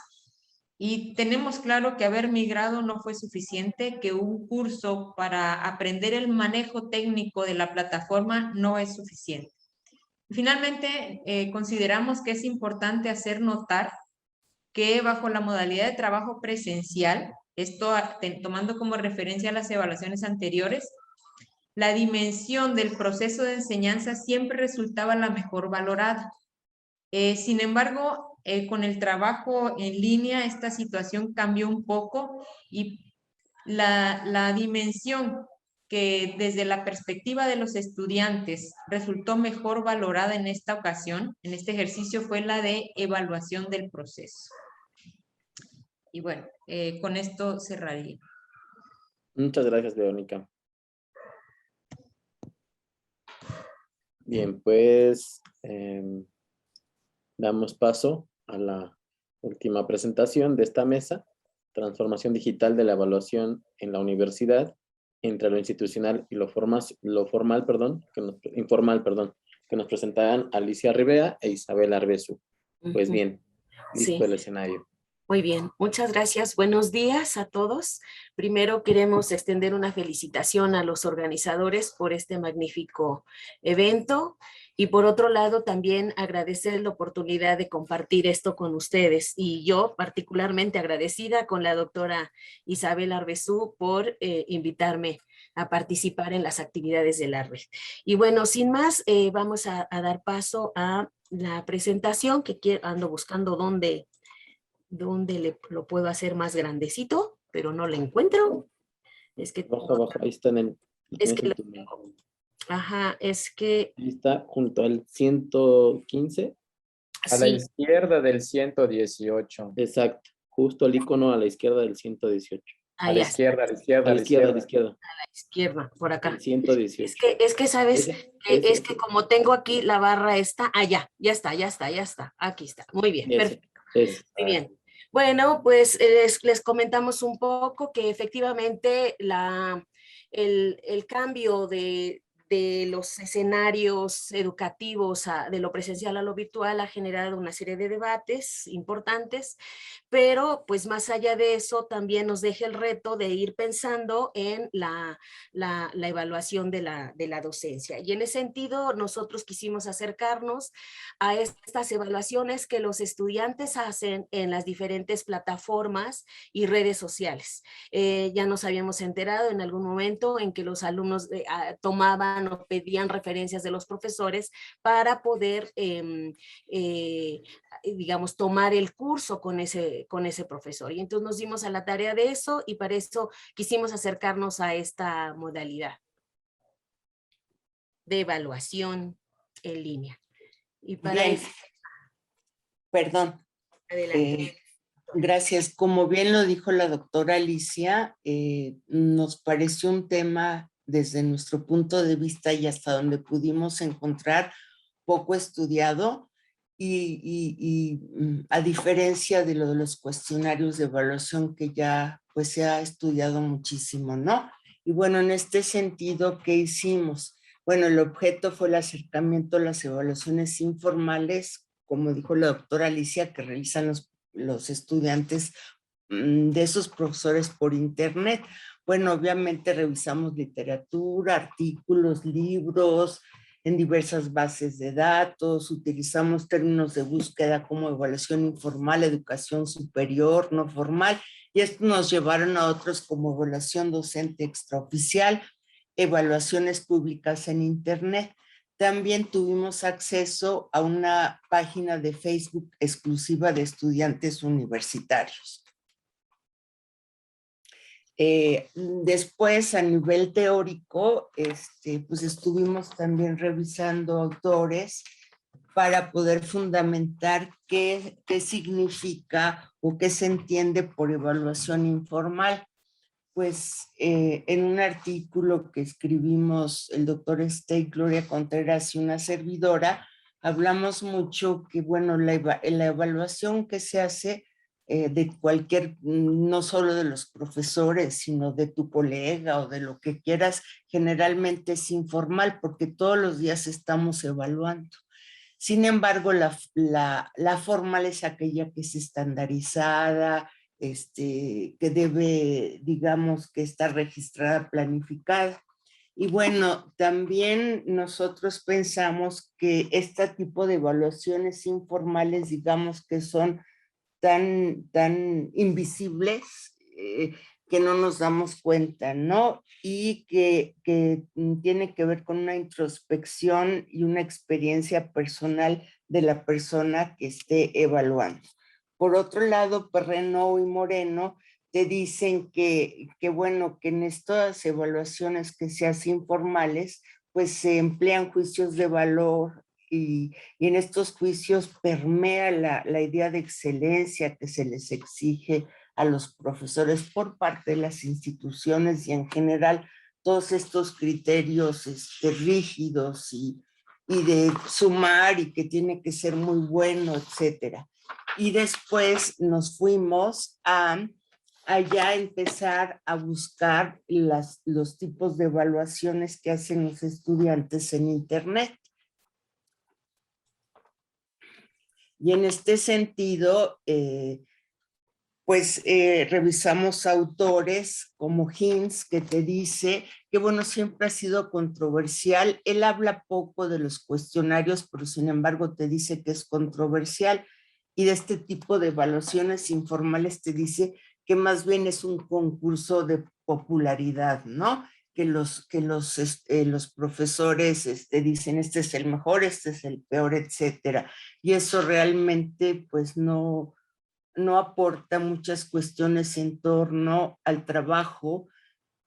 Y tenemos claro que haber migrado no fue suficiente, que un curso para aprender el manejo técnico de la plataforma no es suficiente. Finalmente, consideramos que es importante hacer notar que bajo la modalidad de trabajo presencial, esto tomando como referencia las evaluaciones anteriores, la dimensión del proceso de enseñanza siempre resultaba la mejor valorada. Sin embargo, con el trabajo en línea, esta situación cambió un poco y la dimensión que desde la perspectiva de los estudiantes resultó mejor valorada en esta ocasión, en este ejercicio, fue la de evaluación del proceso. Y bueno, con esto cerraría. Muchas gracias, Verónica. Bien, pues damos paso a la última presentación de esta mesa, transformación digital de la evaluación en la universidad entre lo institucional y lo informal, que nos presentarán Alicia Rivera e Isabel Arbezu. Pues bien, listo Sí. el escenario. Muy bien, muchas gracias. Buenos días a todos. Primero queremos extender una felicitación a los organizadores por este magnífico evento y por otro lado también agradecer la oportunidad de compartir esto con ustedes y yo particularmente agradecida con la doctora Isabel Arbezu por invitarme a participar en las actividades de la red. Y bueno, sin más, vamos a dar paso a la presentación que ando buscando dónde lo puedo hacer más grandecito, pero no lo encuentro. Es que... Abajo, ahí está en el... Es que... Ajá, es que... Ahí está junto al 115. A la izquierda del 118. Exacto, justo el icono a la izquierda del 118. A la izquierda, a la izquierda, a la izquierda, a la izquierda. A la izquierda, por acá. El 118. Es que sabes, es que como tengo aquí la barra esta, ya está, aquí está. Muy bien, perfecto. Muy bien. Bueno, pues les comentamos un poco que efectivamente el cambio de los escenarios educativos de lo presencial a lo virtual ha generado una serie de debates importantes, pero pues más allá de eso también nos deja el reto de ir pensando en la evaluación de la docencia. Y en ese sentido nosotros quisimos acercarnos a estas evaluaciones que los estudiantes hacen en las diferentes plataformas y redes sociales. Ya nos habíamos enterado en algún momento en que los alumnos tomaban o pedían referencias de los profesores para poder, digamos, tomar el curso con ese profesor. Y entonces nos dimos a la tarea de eso y para eso quisimos acercarnos a esta modalidad de evaluación en línea. Y para bien. eso... Perdón. Adelante. Gracias. Como bien lo dijo la doctora Alicia, nos pareció un tema desde nuestro punto de vista y hasta donde pudimos encontrar poco estudiado y a diferencia de lo de los cuestionarios de evaluación que ya pues se ha estudiado muchísimo, ¿no? Y bueno, en este sentido, ¿qué hicimos? Bueno, el objeto fue el acercamiento a las evaluaciones informales, como dijo la doctora Alicia, que realizan los estudiantes de esos profesores por internet. Bueno, obviamente revisamos literatura, artículos, libros, en diversas bases de datos, utilizamos términos de búsqueda como evaluación informal, educación superior, no formal, y esto nos llevaron a otros como evaluación docente extraoficial, evaluaciones públicas en internet. También tuvimos acceso a una página de Facebook exclusiva de estudiantes universitarios. Después, a nivel teórico, pues estuvimos también revisando autores para poder fundamentar qué significa o qué se entiende por evaluación informal. Pues en un artículo que escribimos el doctor Stey, Gloria Contreras y una servidora, hablamos mucho que, bueno, la evaluación que se hace de cualquier, no solo de los profesores, sino de tu colega o de lo que quieras, generalmente es informal porque todos los días estamos evaluando. Sin embargo, la formal es aquella que es estandarizada, que debe, digamos, que estar registrada, planificada. Y bueno, también nosotros pensamos que este tipo de evaluaciones informales, digamos, que son tan invisibles, que no nos damos cuenta, ¿no? Y que tiene que ver con una introspección y una experiencia personal de la persona que esté evaluando. Por otro lado, Perrenot y Moreno te dicen que bueno, que en estas evaluaciones que se hacen informales, pues se emplean juicios de valor y en estos juicios permea la idea de excelencia que se les exige a los profesores por parte de las instituciones y en general todos estos criterios rígidos y de sumar y que tiene que ser muy bueno, etcétera. Y después nos fuimos a allá empezar a buscar los tipos de evaluaciones que hacen los estudiantes en Internet. Y en este sentido, revisamos autores como Hinz, que te dice que, bueno, siempre ha sido controversial. Él habla poco de los cuestionarios, pero sin embargo te dice que es controversial. Y de este tipo de evaluaciones informales te dice que más bien es un concurso de popularidad, ¿no? Que los profesores dicen, este es el mejor, este es el peor, etcétera. Y eso realmente, pues, no aporta muchas cuestiones en torno al trabajo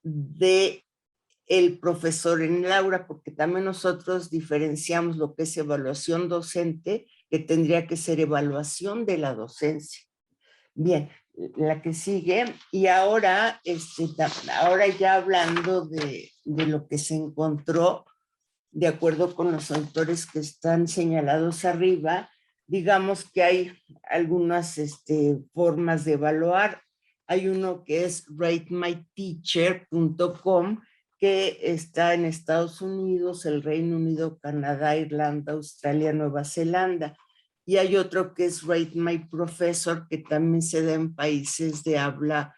de el profesor en el aula, porque también nosotros diferenciamos lo que es evaluación docente, que tendría que ser evaluación de la docencia. Bien, la que sigue, y ahora ya hablando de lo que se encontró, de acuerdo con los autores que están señalados arriba, digamos que hay algunas formas de evaluar. Hay uno que es ratemyteacher.com, que está en Estados Unidos, el Reino Unido, Canadá, Irlanda, Australia, Nueva Zelanda. Y hay otro que es Rate My Professor, que también se da en países de habla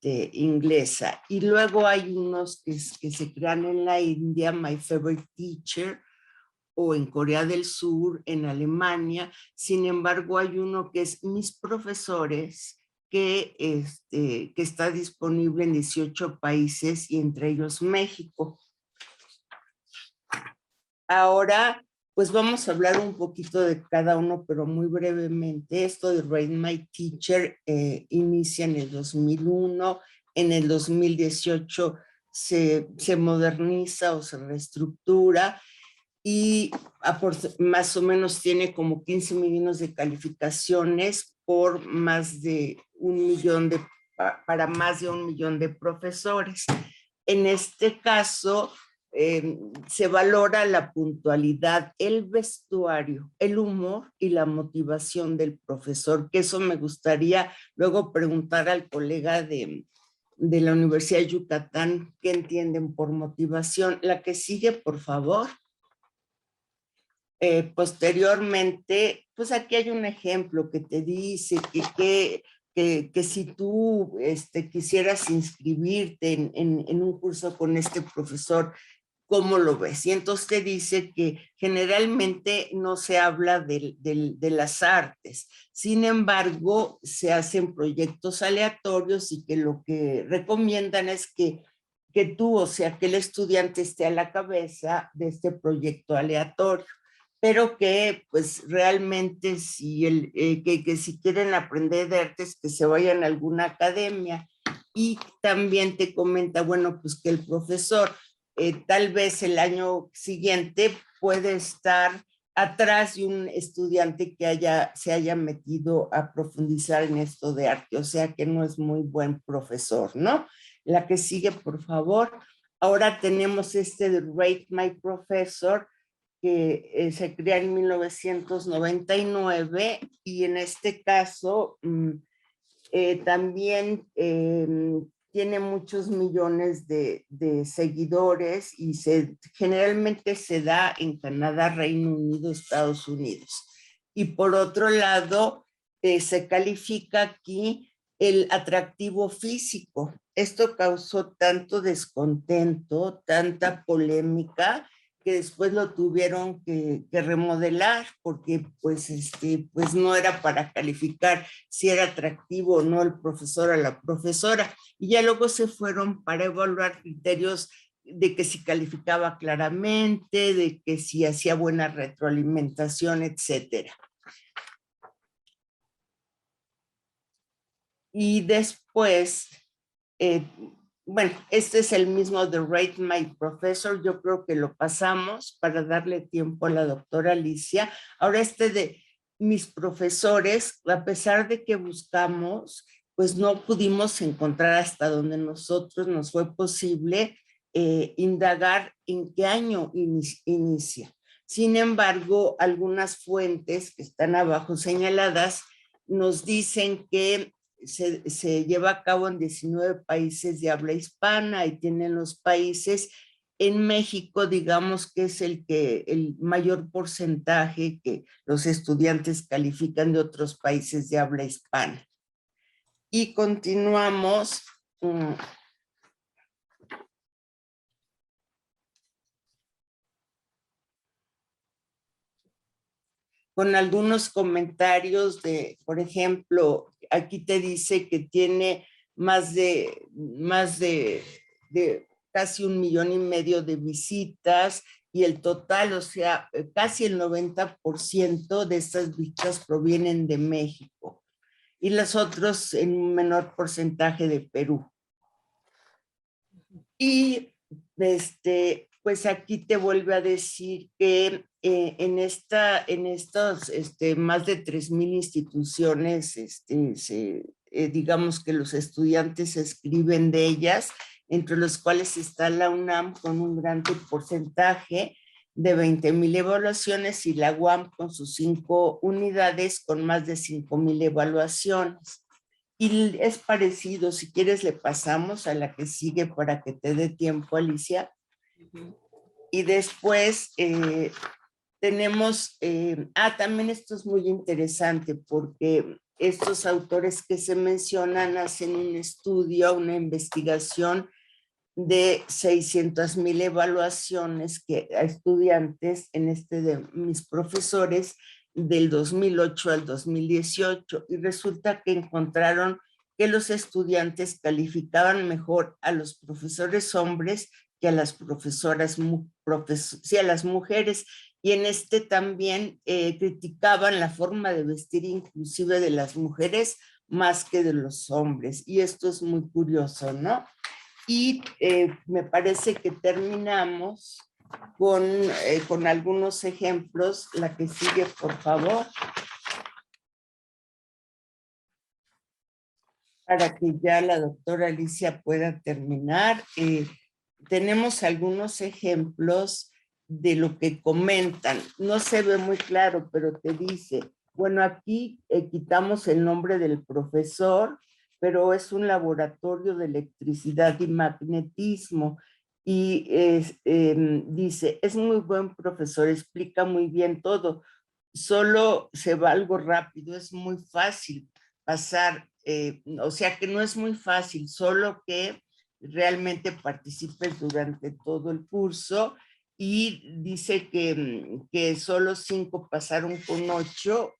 inglesa. Y luego hay unos que se crean en la India, My Favorite Teacher, o en Corea del Sur, en Alemania. Sin embargo, hay uno que es Mis Profesores, que está disponible en 18 países y entre ellos México. Ahora, pues vamos a hablar un poquito de cada uno, pero muy brevemente. Esto de Rate My Teacher inicia en el 2001, en el 2018 se moderniza o se reestructura y más o menos tiene como 15 millones de calificaciones por más de para más de 1 millón de profesores. En este caso, se valora la puntualidad, el vestuario, el humor y la motivación del profesor, que eso me gustaría luego preguntar al colega de la Universidad de Yucatán qué entienden por motivación. La que sigue, por favor. Posteriormente, pues aquí hay un ejemplo que te dice que si tú quisieras inscribirte en un curso con este profesor, ¿cómo lo ves? Y entonces te dice que generalmente no se habla de las artes, sin embargo, se hacen proyectos aleatorios y que lo que recomiendan es que tú, o sea, que el estudiante esté a la cabeza de este proyecto aleatorio, pero que pues realmente que si quieren aprender de artes, que se vayan a alguna academia. Y también te comenta, bueno, pues que el profesor tal vez el año siguiente puede estar atrás de un estudiante que se haya metido a profundizar en esto de arte, o sea que no es muy buen profesor, ¿no? La que sigue, por favor. Ahora tenemos de Rate My Professor, que se crea en 1999 y en este caso también tiene muchos millones de seguidores y generalmente se da en Canadá, Reino Unido, Estados Unidos. Y por otro lado, se califica aquí el atractivo físico. Esto causó tanto descontento, tanta polémica, que después lo tuvieron que remodelar porque pues no era para calificar si era atractivo o no el profesor o la profesora. Y ya luego se fueron para evaluar criterios de que si calificaba claramente, de que si hacía buena retroalimentación, etcétera. Y después, bueno, este es el mismo de Rate My Professor, yo creo que lo pasamos para darle tiempo a la doctora Alicia. Ahora de mis profesores, a pesar de que buscamos, pues no pudimos encontrar hasta donde nosotros nos fue posible indagar en qué año inicia. Sin embargo, algunas fuentes que están abajo señaladas nos dicen que se lleva a cabo en 19 países de habla hispana y tienen los países. En México, digamos que es el mayor porcentaje que los estudiantes califican de otros países de habla hispana. Y continuamos. Con algunos comentarios de, por ejemplo, aquí te dice que tiene más de casi 1,5 millones de visitas y el total, o sea, casi el 90% de estas visitas provienen de México y las otras en un menor porcentaje de Perú. Y pues aquí te vuelve a decir que en estos más de 3,000 instituciones, digamos que los estudiantes escriben de ellas, entre los cuales está la UNAM con un gran porcentaje de 20,000 evaluaciones y la UAM con sus 5 unidades con más de 5,000 evaluaciones. Y es parecido, si quieres le pasamos a la que sigue para que te dé tiempo, Alicia. Y después tenemos, también esto es muy interesante porque estos autores que se mencionan hacen un estudio, una investigación de 600,000 evaluaciones a estudiantes en de mis profesores del 2008 al 2018 y resulta que encontraron que los estudiantes calificaban mejor a los profesores hombres que a las profesoras, sí, a las mujeres, y en también criticaban la forma de vestir inclusive de las mujeres más que de los hombres, y esto es muy curioso, ¿no? Y me parece que terminamos con algunos ejemplos. La que sigue, por favor. Para que ya la doctora Alicia pueda terminar. Tenemos algunos ejemplos de lo que comentan. No se ve muy claro, pero te dice, bueno, aquí quitamos el nombre del profesor, pero es un laboratorio de electricidad y magnetismo. Y dice, es muy buen profesor, explica muy bien todo. Solo se va algo rápido, es muy fácil pasar, o sea que no es muy fácil, solo que realmente participes durante todo el curso, y dice que solo 5 pasaron con 8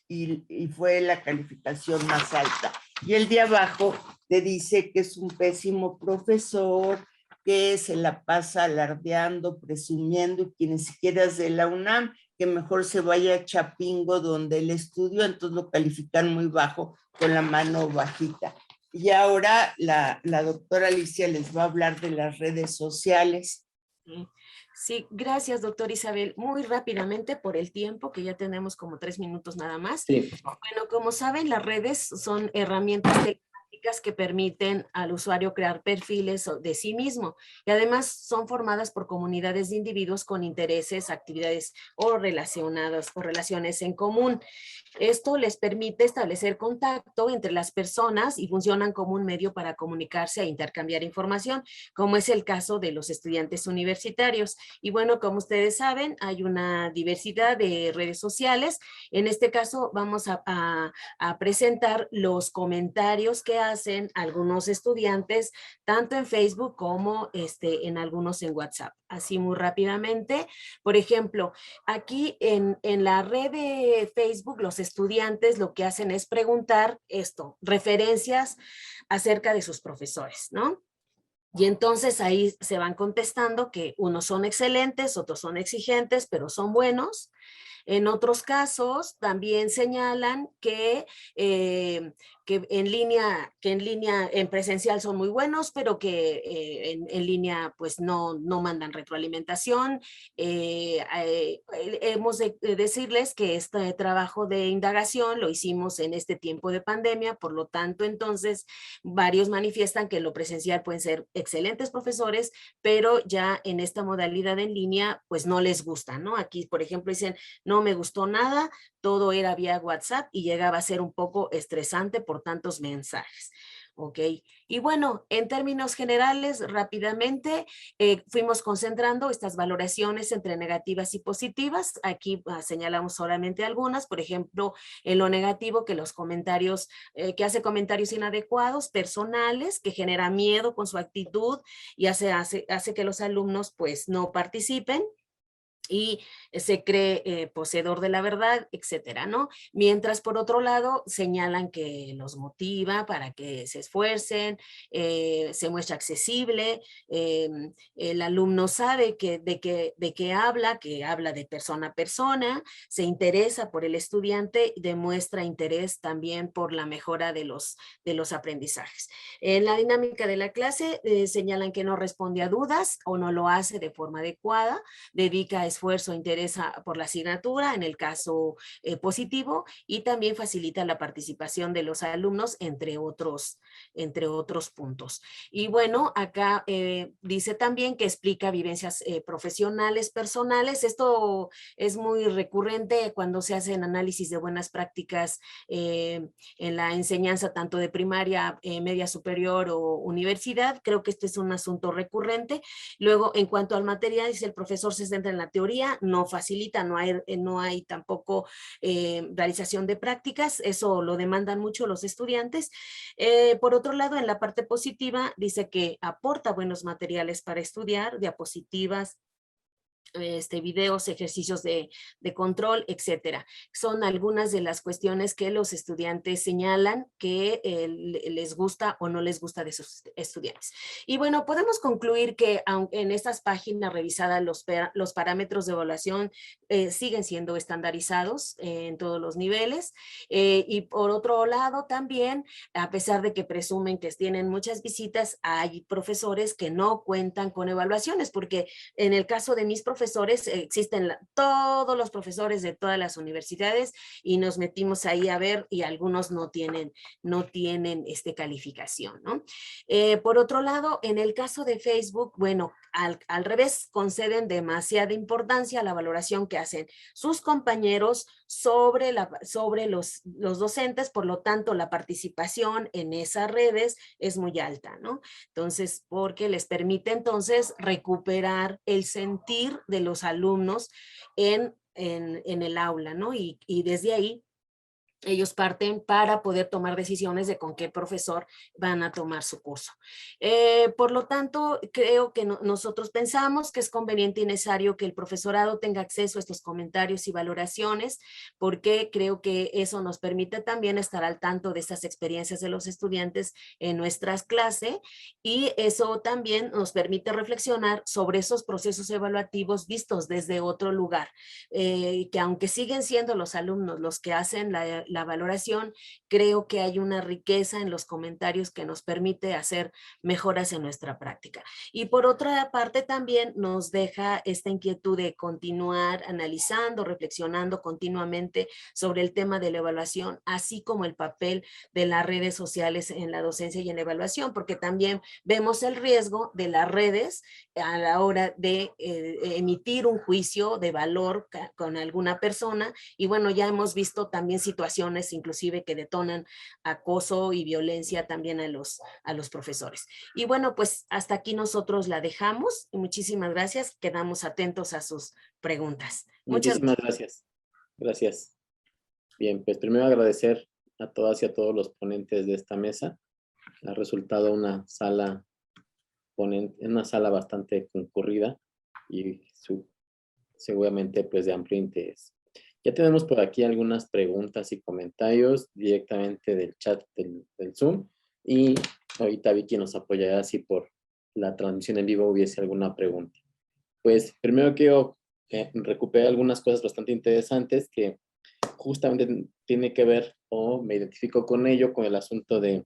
y fue la calificación más alta. Y el de abajo te dice que es un pésimo profesor, que se la pasa alardeando, presumiendo, y que ni siquiera es de la UNAM, que mejor se vaya a Chapingo donde él estudió, entonces lo califican muy bajo con la mano bajita. Y ahora la doctora Alicia les va a hablar de las redes sociales. Sí, gracias, doctora Isabel. Muy rápidamente por el tiempo, que ya tenemos como 3 minutos nada más. Sí. Bueno, como saben, las redes son herramientas tecnológicas técnicas que permiten al usuario crear perfiles de sí mismo y además son formadas por comunidades de individuos con intereses, actividades o relaciones en común. Esto les permite establecer contacto entre las personas y funcionan como un medio para comunicarse e intercambiar información, como es el caso de los estudiantes universitarios. Y bueno, como ustedes saben, hay una diversidad de redes sociales. En este caso vamos a presentar los comentarios que hacen algunos estudiantes, tanto en Facebook como en algunos en WhatsApp. Así muy rápidamente, por ejemplo, aquí en la red de Facebook, los estudiantes lo que hacen es preguntar referencias acerca de sus profesores, ¿no? Y entonces ahí se van contestando que unos son excelentes, otros son exigentes, pero son buenos. En otros casos también señalan que en línea, en presencial son muy buenos, pero que en línea pues no mandan retroalimentación. Hemos de decirles que este trabajo de indagación lo hicimos en este tiempo de pandemia, por lo tanto entonces varios manifiestan que en lo presencial pueden ser excelentes profesores, pero ya en esta modalidad en línea pues no les gusta, ¿no? Aquí por ejemplo dicen, no me gustó nada, todo era vía WhatsApp y llegaba a ser un poco estresante por tantos mensajes. Ok, y bueno, en términos generales, rápidamente, fuimos concentrando estas valoraciones entre negativas y positivas. Aquí señalamos solamente algunas, por ejemplo, en lo negativo, que los comentarios, que hace comentarios inadecuados, personales, que genera miedo con su actitud y hace que los alumnos pues no participen y se cree poseedor de la verdad, etcétera, ¿no? Mientras por otro lado señalan que los motiva para que se esfuercen, se muestra accesible, el alumno sabe de qué habla, que habla de persona a persona, se interesa por el estudiante, demuestra interés también por la mejora de los aprendizajes. En la dinámica de la clase señalan que no responde a dudas o no lo hace de forma adecuada, dedica esfuerzo e interés por la asignatura en el caso positivo y también facilita la participación de los alumnos entre otros puntos. Y bueno, acá dice también que explica vivencias profesionales, personales. Esto es muy recurrente cuando se hacen análisis de buenas prácticas en la enseñanza tanto de primaria, media superior o universidad. Creo que este es un asunto recurrente. Luego, en cuanto al material, dice el profesor se centra en la teoría, no facilita, no hay tampoco realización de prácticas, eso lo demandan mucho los estudiantes. Por otro lado, en la parte positiva, dice que aporta buenos materiales para estudiar, diapositivas, videos, ejercicios de control, etcétera. Son algunas de las cuestiones que los estudiantes señalan que les gusta o no les gusta de sus estudiantes. Y bueno, podemos concluir que aunque en estas páginas revisadas los parámetros de evaluación siguen siendo estandarizados en todos los niveles. Y por otro lado también, a pesar de que presumen que tienen muchas visitas, hay profesores que no cuentan con evaluaciones, porque en el caso de mis profesores existen todos los profesores de todas las universidades y nos metimos ahí a ver y algunos no tienen calificación, ¿no? Por otro lado, en el caso de Facebook, bueno, al revés, conceden demasiada importancia a la valoración que hacen sus compañeros sobre los docentes, por lo tanto la participación en esas redes es muy alta, ¿no? Entonces, porque les permite entonces recuperar el sentir de los alumnos en el aula, ¿no? Y desde ahí ellos parten para poder tomar decisiones de con qué profesor van a tomar su curso. Por lo tanto, creo que nosotros pensamos que es conveniente y necesario que el profesorado tenga acceso a estos comentarios y valoraciones, porque creo que eso nos permite también estar al tanto de estas experiencias de los estudiantes en nuestras clases y eso también nos permite reflexionar sobre esos procesos evaluativos vistos desde otro lugar, que aunque siguen siendo los alumnos los que hacen la valoración, creo que hay una riqueza en los comentarios que nos permite hacer mejoras en nuestra práctica. Y por otra parte también nos deja esta inquietud de continuar analizando, reflexionando continuamente sobre el tema de la evaluación, así como el papel de las redes sociales en la docencia y en la evaluación, porque también vemos el riesgo de las redes a la hora de emitir un juicio de valor con alguna persona, y bueno, ya hemos visto también situaciones inclusive que detonan acoso y violencia también a los profesores. Y bueno, pues hasta aquí nosotros la dejamos, y muchísimas gracias, quedamos atentos a sus preguntas. Muchísimas gracias. Gracias. Bien, pues primero agradecer a todas y a todos los ponentes de esta mesa. Ha resultado una sala bastante concurrida y seguramente pues de amplio interés. Ya tenemos por aquí algunas preguntas y comentarios directamente del chat del Zoom, y ahorita Vicky nos apoyará si por la transmisión en vivo hubiese alguna pregunta. Pues primero quiero recuperar algunas cosas bastante interesantes que justamente tiene que ver, o me identifico con ello, con el asunto de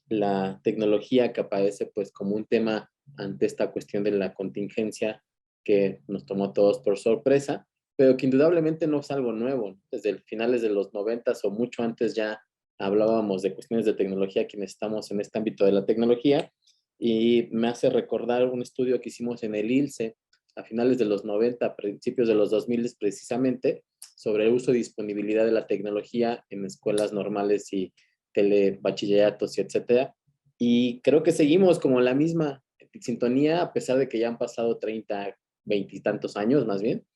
la tecnología que aparece pues como un tema ante esta cuestión de la contingencia que nos tomó a todos por sorpresa, pero que indudablemente no es algo nuevo. Desde finales de los 90s o mucho antes ya hablábamos de cuestiones de tecnología quienes estamos en este ámbito de la tecnología, y me hace recordar un estudio que hicimos en el ILSE a finales de los 90, principios de los 2000 precisamente, sobre el uso y disponibilidad de la tecnología en escuelas normales y telebachilleratos y etcétera. Y creo que seguimos como la misma sintonía, a pesar de que ya han pasado 30, 20 y tantos años más bien,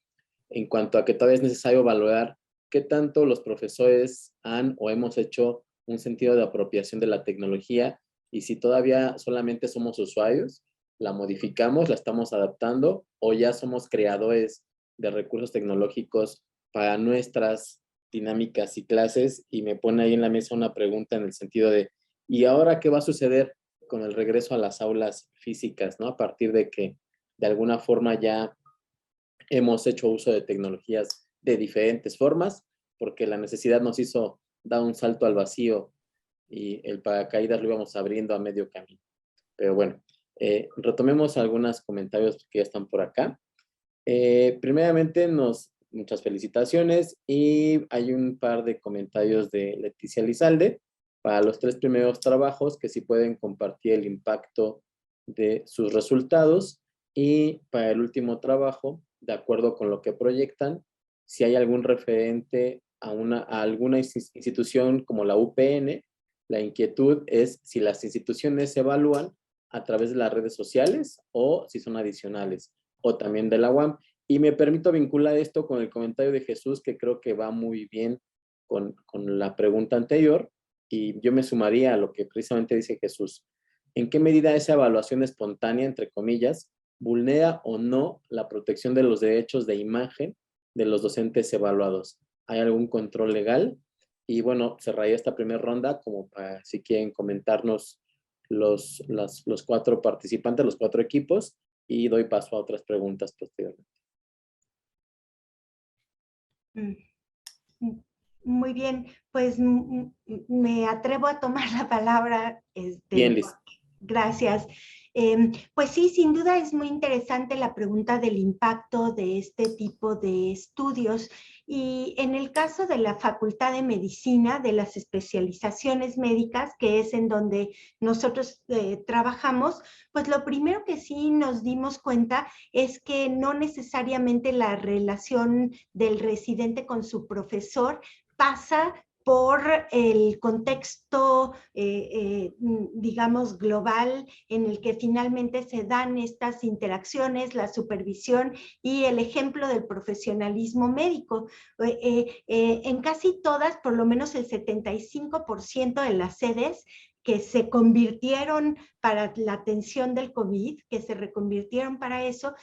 en cuanto a que todavía es necesario valorar qué tanto los profesores han o hemos hecho un sentido de apropiación de la tecnología, y si todavía solamente somos usuarios, la modificamos, la estamos adaptando, o ya somos creadores de recursos tecnológicos para nuestras dinámicas y clases. Y me pone ahí en la mesa una pregunta en el sentido de, ¿y ahora qué va a suceder con el regreso a las aulas físicas, ¿no? A partir de que de alguna forma ya hemos hecho uso de tecnologías de diferentes formas, porque la necesidad nos hizo dar un salto al vacío y el paracaídas lo íbamos abriendo a medio camino. Pero bueno, retomemos algunos comentarios que ya están por acá. Primeramente, muchas felicitaciones, y hay un par de comentarios de Leticia Lizalde para los 3 primeros trabajos, que si pueden compartir el impacto de sus resultados, y para el último trabajo, de acuerdo con lo que proyectan, si hay algún referente a alguna institución como la UPN. La inquietud es si las instituciones se evalúan a través de las redes sociales o si son adicionales, o también de la UAM. Y me permito vincular esto con el comentario de Jesús, que creo que va muy bien con la pregunta anterior, y yo me sumaría a lo que precisamente dice Jesús. ¿En qué medida esa evaluación espontánea, entre comillas, vulnera o no la protección de los derechos de imagen de los docentes evaluados? ¿Hay algún control legal? Y bueno, cerraría esta primera ronda como para, si quieren comentarnos los 4 participantes, los 4 equipos, y doy paso a otras preguntas posteriormente. Muy bien, pues me atrevo a tomar la palabra. Bien, Liz. Gracias. Pues sí, sin duda es muy interesante la pregunta del impacto de este tipo de estudios. Y en el caso de la Facultad de Medicina, de las especializaciones médicas, que es en donde nosotros trabajamos, pues lo primero que sí nos dimos cuenta es que no necesariamente la relación del residente con su profesor pasa por el contexto, digamos, global en el que finalmente se dan estas interacciones, la supervisión y el ejemplo del profesionalismo médico. En casi todas, por lo menos el 75% de las sedes que se convirtieron para la atención del COVID, que se reconvirtieron para eso,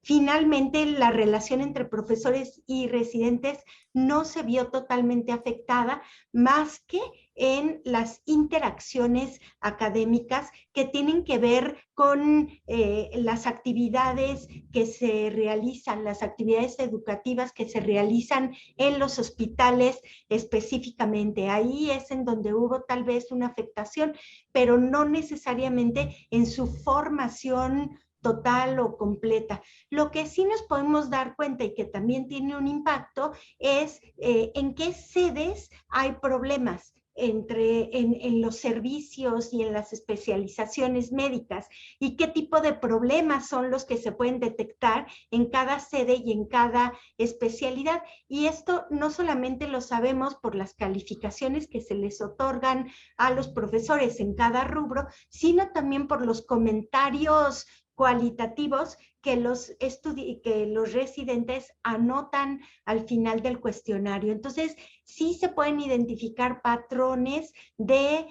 finalmente la relación entre profesores y residentes no se vio totalmente afectada, más que en las interacciones académicas que tienen que ver con las actividades que se realizan, las actividades educativas que se realizan en los hospitales específicamente. Ahí es en donde hubo tal vez una afectación, pero no necesariamente en su formación total o completa. Lo que sí nos podemos dar cuenta y que también tiene un impacto es en qué sedes hay problemas en los servicios y en las especializaciones médicas y qué tipo de problemas son los que se pueden detectar en cada sede y en cada especialidad. Y esto no solamente lo sabemos por las calificaciones que se les otorgan a los profesores en cada rubro, sino también por los comentarios cualitativos que los residentes anotan al final del cuestionario. Entonces, sí se pueden identificar patrones de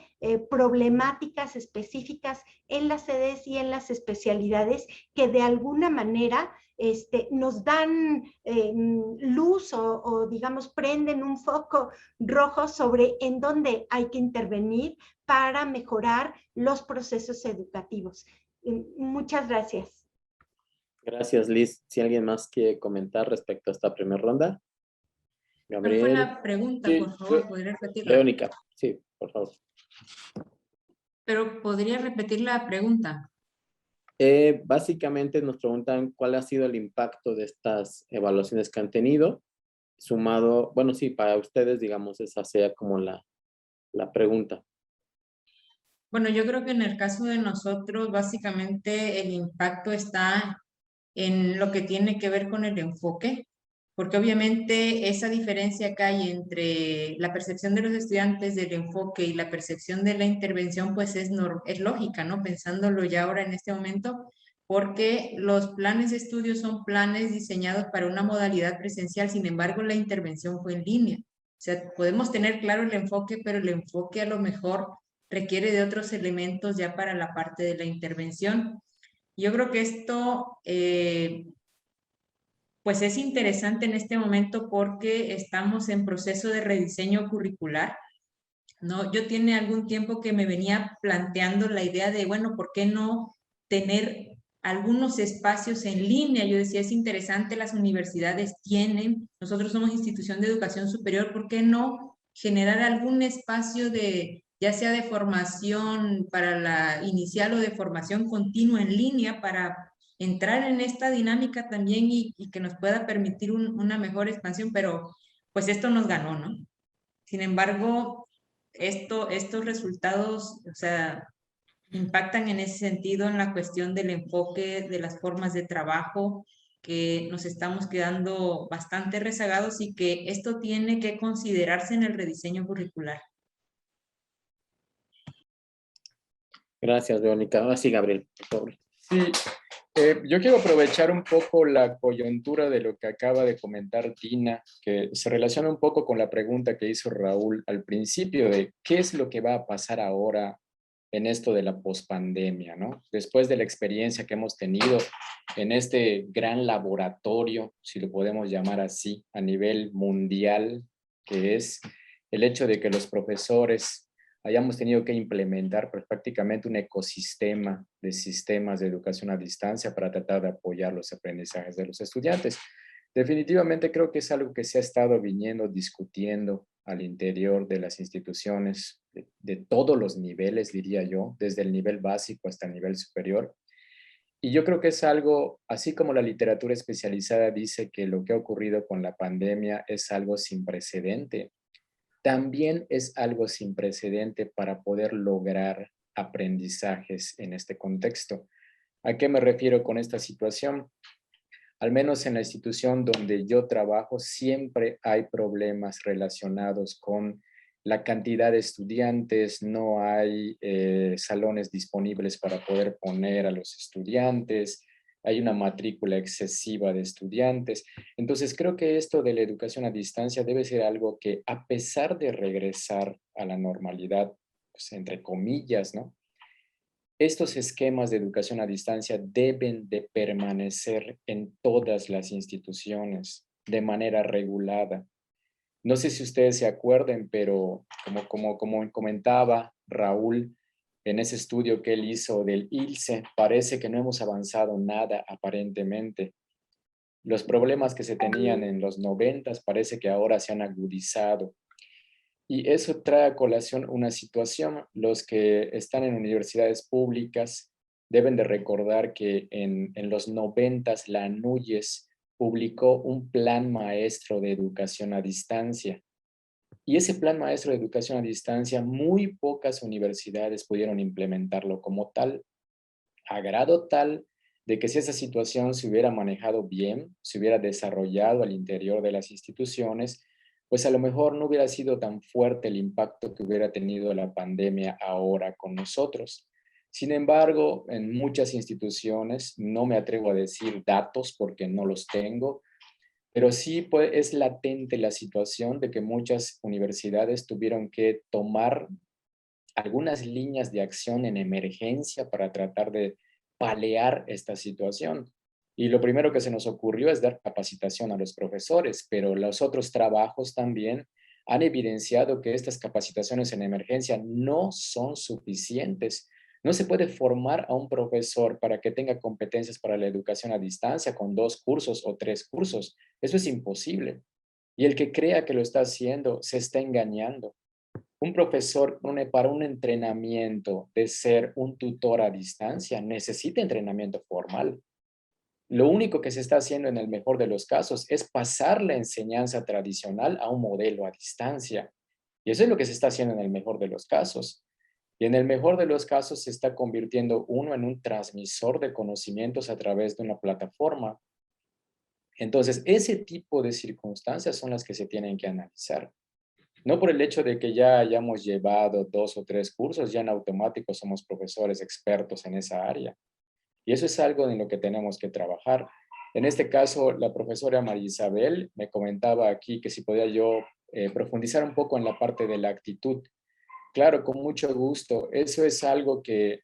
problemáticas específicas en las sedes y en las especialidades que de alguna manera nos dan luz o digamos prenden un foco rojo sobre en dónde hay que intervenir para mejorar los procesos educativos. Muchas gracias. Gracias, Liz. Si alguien más quiere comentar respecto a esta primera ronda. Gabriel. ¿Cuál fue la pregunta, sí, por favor? ¿Podría repetirla? Verónica, sí, por favor. Pero ¿podría repetir la pregunta? Básicamente nos preguntan cuál ha sido el impacto de estas evaluaciones que han tenido, sumado, bueno, sí, para ustedes, digamos, esa sea como la pregunta. Bueno, yo creo que en el caso de nosotros, básicamente el impacto está en lo que tiene que ver con el enfoque, porque obviamente esa diferencia que hay entre la percepción de los estudiantes del enfoque y la percepción de la intervención, pues es lógica, ¿no? Pensándolo ya ahora en este momento, porque los planes de estudio son planes diseñados para una modalidad presencial, sin embargo, la intervención fue en línea. O sea, podemos tener claro el enfoque, pero el enfoque a lo mejor requiere de otros elementos ya para la parte de la intervención. Yo creo que esto pues es interesante en este momento porque estamos en proceso de rediseño curricular, ¿no? Yo tiene algún tiempo que me venía planteando la idea de, bueno, ¿por qué no tener algunos espacios en línea? Yo decía, es interesante, las universidades tienen, nosotros somos institución de educación superior, ¿por qué no generar algún espacio de, ya sea de formación para la inicial o de formación continua en línea para entrar en esta dinámica también y que nos pueda permitir una mejor expansión, pero pues esto nos ganó, ¿no? Sin embargo, estos resultados, o sea, impactan en ese sentido en la cuestión del enfoque, de las formas de trabajo, que nos estamos quedando bastante rezagados y que esto tiene que considerarse en el rediseño curricular. Gracias, Verónica. Ahora sí, Gabriel, por favor. Sí, yo quiero aprovechar un poco la coyuntura de lo que acaba de comentar Dina, que se relaciona un poco con la pregunta que hizo Raúl al principio de qué es lo que va a pasar ahora en esto de la pospandemia, ¿no? Después de la experiencia que hemos tenido en este gran laboratorio, si lo podemos llamar así, a nivel mundial, que es el hecho de que los profesores hayamos tenido que implementar pues, prácticamente un ecosistema de sistemas de educación a distancia para tratar de apoyar los aprendizajes de los estudiantes. Definitivamente creo que es algo que se ha estado viniendo discutiendo al interior de las instituciones de todos los niveles, diría yo, desde el nivel básico hasta el nivel superior. Y yo creo que es algo, así como la literatura especializada dice que lo que ha ocurrido con la pandemia es algo sin precedente, también es algo sin precedente para poder lograr aprendizajes en este contexto. ¿A qué me refiero con esta situación? Al menos en la institución donde yo trabajo, siempre hay problemas relacionados con la cantidad de estudiantes, no hay salones disponibles para poder poner a los estudiantes, hay una matrícula excesiva de estudiantes. Entonces, creo que esto de la educación a distancia debe ser algo que, a pesar de regresar a la normalidad, pues, entre comillas, ¿no? Estos esquemas de educación a distancia deben de permanecer en todas las instituciones de manera regulada. No sé si ustedes se acuerden, pero como comentaba Raúl, en ese estudio que él hizo del ILSE, parece que no hemos avanzado nada aparentemente. Los problemas que se tenían en los 90 parece que ahora se han agudizado. Y eso trae a colación una situación. Los que están en universidades públicas deben de recordar que en los 90 la ANUYES publicó un plan maestro de educación a distancia. Y ese plan maestro de educación a distancia, muy pocas universidades pudieron implementarlo como tal, a grado tal de que si esa situación se hubiera manejado bien, se hubiera desarrollado al interior de las instituciones, pues a lo mejor no hubiera sido tan fuerte el impacto que hubiera tenido la pandemia ahora con nosotros. Sin embargo, en muchas instituciones, no me atrevo a decir datos porque no los tengo, pero sí pues, es latente la situación de que muchas universidades tuvieron que tomar algunas líneas de acción en emergencia para tratar de paliar esta situación. Y lo primero que se nos ocurrió es dar capacitación a los profesores, pero los otros trabajos también han evidenciado que estas capacitaciones en emergencia no son suficientes. No se puede formar a un profesor para que tenga competencias para la educación a distancia con 2 cursos o 3 cursos. Eso es imposible. Y el que crea que lo está haciendo se está engañando. Un profesor para un entrenamiento de ser un tutor a distancia necesita entrenamiento formal. Lo único que se está haciendo en el mejor de los casos es pasar la enseñanza tradicional a un modelo a distancia. Y eso es lo que se está haciendo en el mejor de los casos. Y en el mejor de los casos se está convirtiendo uno en un transmisor de conocimientos a través de una plataforma. Entonces, ese tipo de circunstancias son las que se tienen que analizar. No por el hecho de que ya hayamos llevado 2 o 3 cursos, ya en automático somos profesores expertos en esa área. Y eso es algo en lo que tenemos que trabajar. En este caso, la profesora María Isabel me comentaba aquí que si podía yo profundizar un poco en la parte de la actitud. Claro, con mucho gusto. Eso es algo que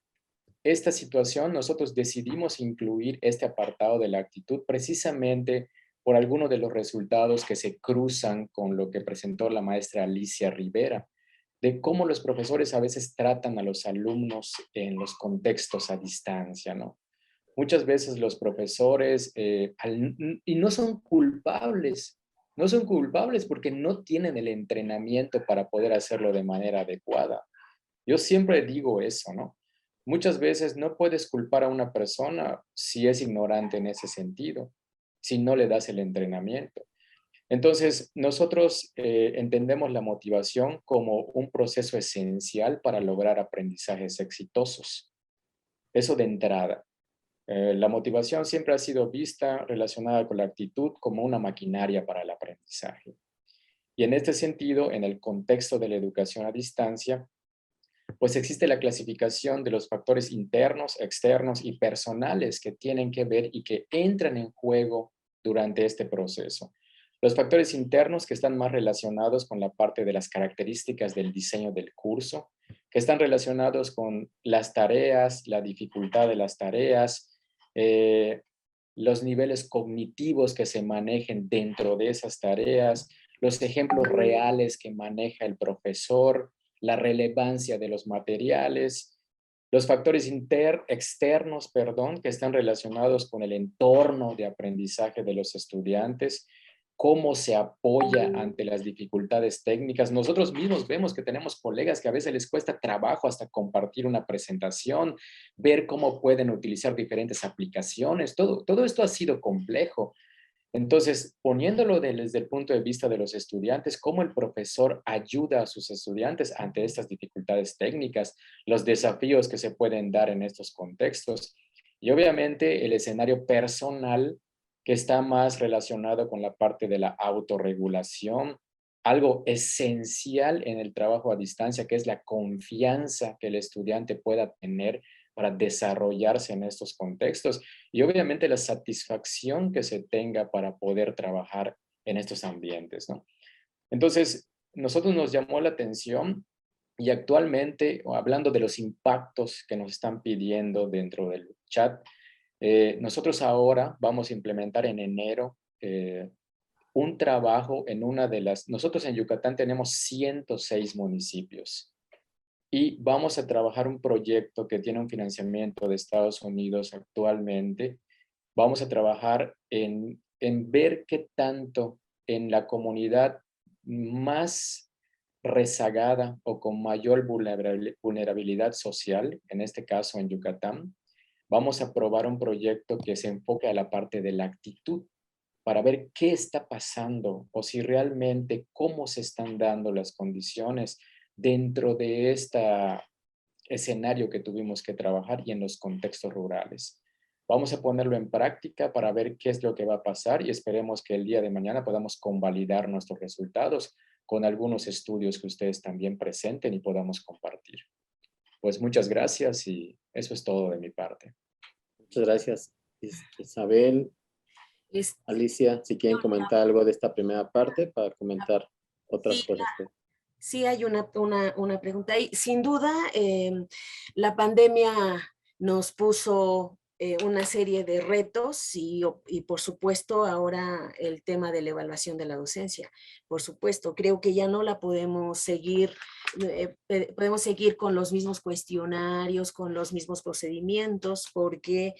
esta situación nosotros decidimos incluir este apartado de la actitud precisamente por algunos de los resultados que se cruzan con lo que presentó la maestra Alicia Rivera, de cómo los profesores a veces tratan a los alumnos en los contextos a distancia, ¿no? Muchas veces los profesores, y no son culpables porque no tienen el entrenamiento para poder hacerlo de manera adecuada. Yo siempre digo eso, ¿no? Muchas veces no puedes culpar a una persona si es ignorante en ese sentido, si no le das el entrenamiento. Entonces, nosotros entendemos la motivación como un proceso esencial para lograr aprendizajes exitosos. Eso de entrada. La motivación siempre ha sido vista relacionada con la actitud como una maquinaria para el aprendizaje. Y en este sentido, en el contexto de la educación a distancia, pues existe la clasificación de los factores internos, externos y personales que tienen que ver y que entran en juego durante este proceso. Los factores internos que están más relacionados con la parte de las características del diseño del curso, que están relacionados con las tareas, la dificultad de las tareas, los niveles cognitivos que se manejen dentro de esas tareas, los ejemplos reales que maneja el profesor, la relevancia de los materiales, los factores externos, que están relacionados con el entorno de aprendizaje de los estudiantes, cómo se apoya ante las dificultades técnicas. Nosotros mismos vemos que tenemos colegas que a veces les cuesta trabajo hasta compartir una presentación, ver cómo pueden utilizar diferentes aplicaciones. Todo esto ha sido complejo. Entonces, poniéndolo desde el punto de vista de los estudiantes, cómo el profesor ayuda a sus estudiantes ante estas dificultades técnicas, los desafíos que se pueden dar en estos contextos. Y obviamente el escenario personal que está más relacionado con la parte de la autorregulación, algo esencial en el trabajo a distancia, que es la confianza que el estudiante pueda tener para desarrollarse en estos contextos y obviamente la satisfacción que se tenga para poder trabajar en estos ambientes, ¿no? Entonces, nosotros nos llamó la atención y actualmente, hablando de los impactos que nos están pidiendo dentro del chat, nosotros ahora vamos a implementar en enero un trabajo en nosotros en Yucatán tenemos 106 municipios y vamos a trabajar un proyecto que tiene un financiamiento de Estados Unidos actualmente. Vamos a trabajar en ver qué tanto en la comunidad más rezagada o con mayor vulnerabilidad social, en este caso en Yucatán, vamos a probar un proyecto que se enfoque a la parte de la actitud, para ver qué está pasando o si realmente cómo se están dando las condiciones dentro de este escenario que tuvimos que trabajar y en los contextos rurales. Vamos a ponerlo en práctica para ver qué es lo que va a pasar y esperemos que el día de mañana podamos convalidar nuestros resultados con algunos estudios que ustedes también presenten y podamos compartir. Pues muchas gracias y eso es todo de mi parte. Muchas gracias, Isabel. Alicia, si quieren comentar algo de esta primera parte para comentar otras cosas. Sí, hay una pregunta ahí. Sin duda, la pandemia nos puso una serie de retos y por supuesto ahora el tema de la evaluación de la docencia. Por supuesto, creo que ya no la podemos seguir con los mismos cuestionarios, con los mismos procedimientos, porque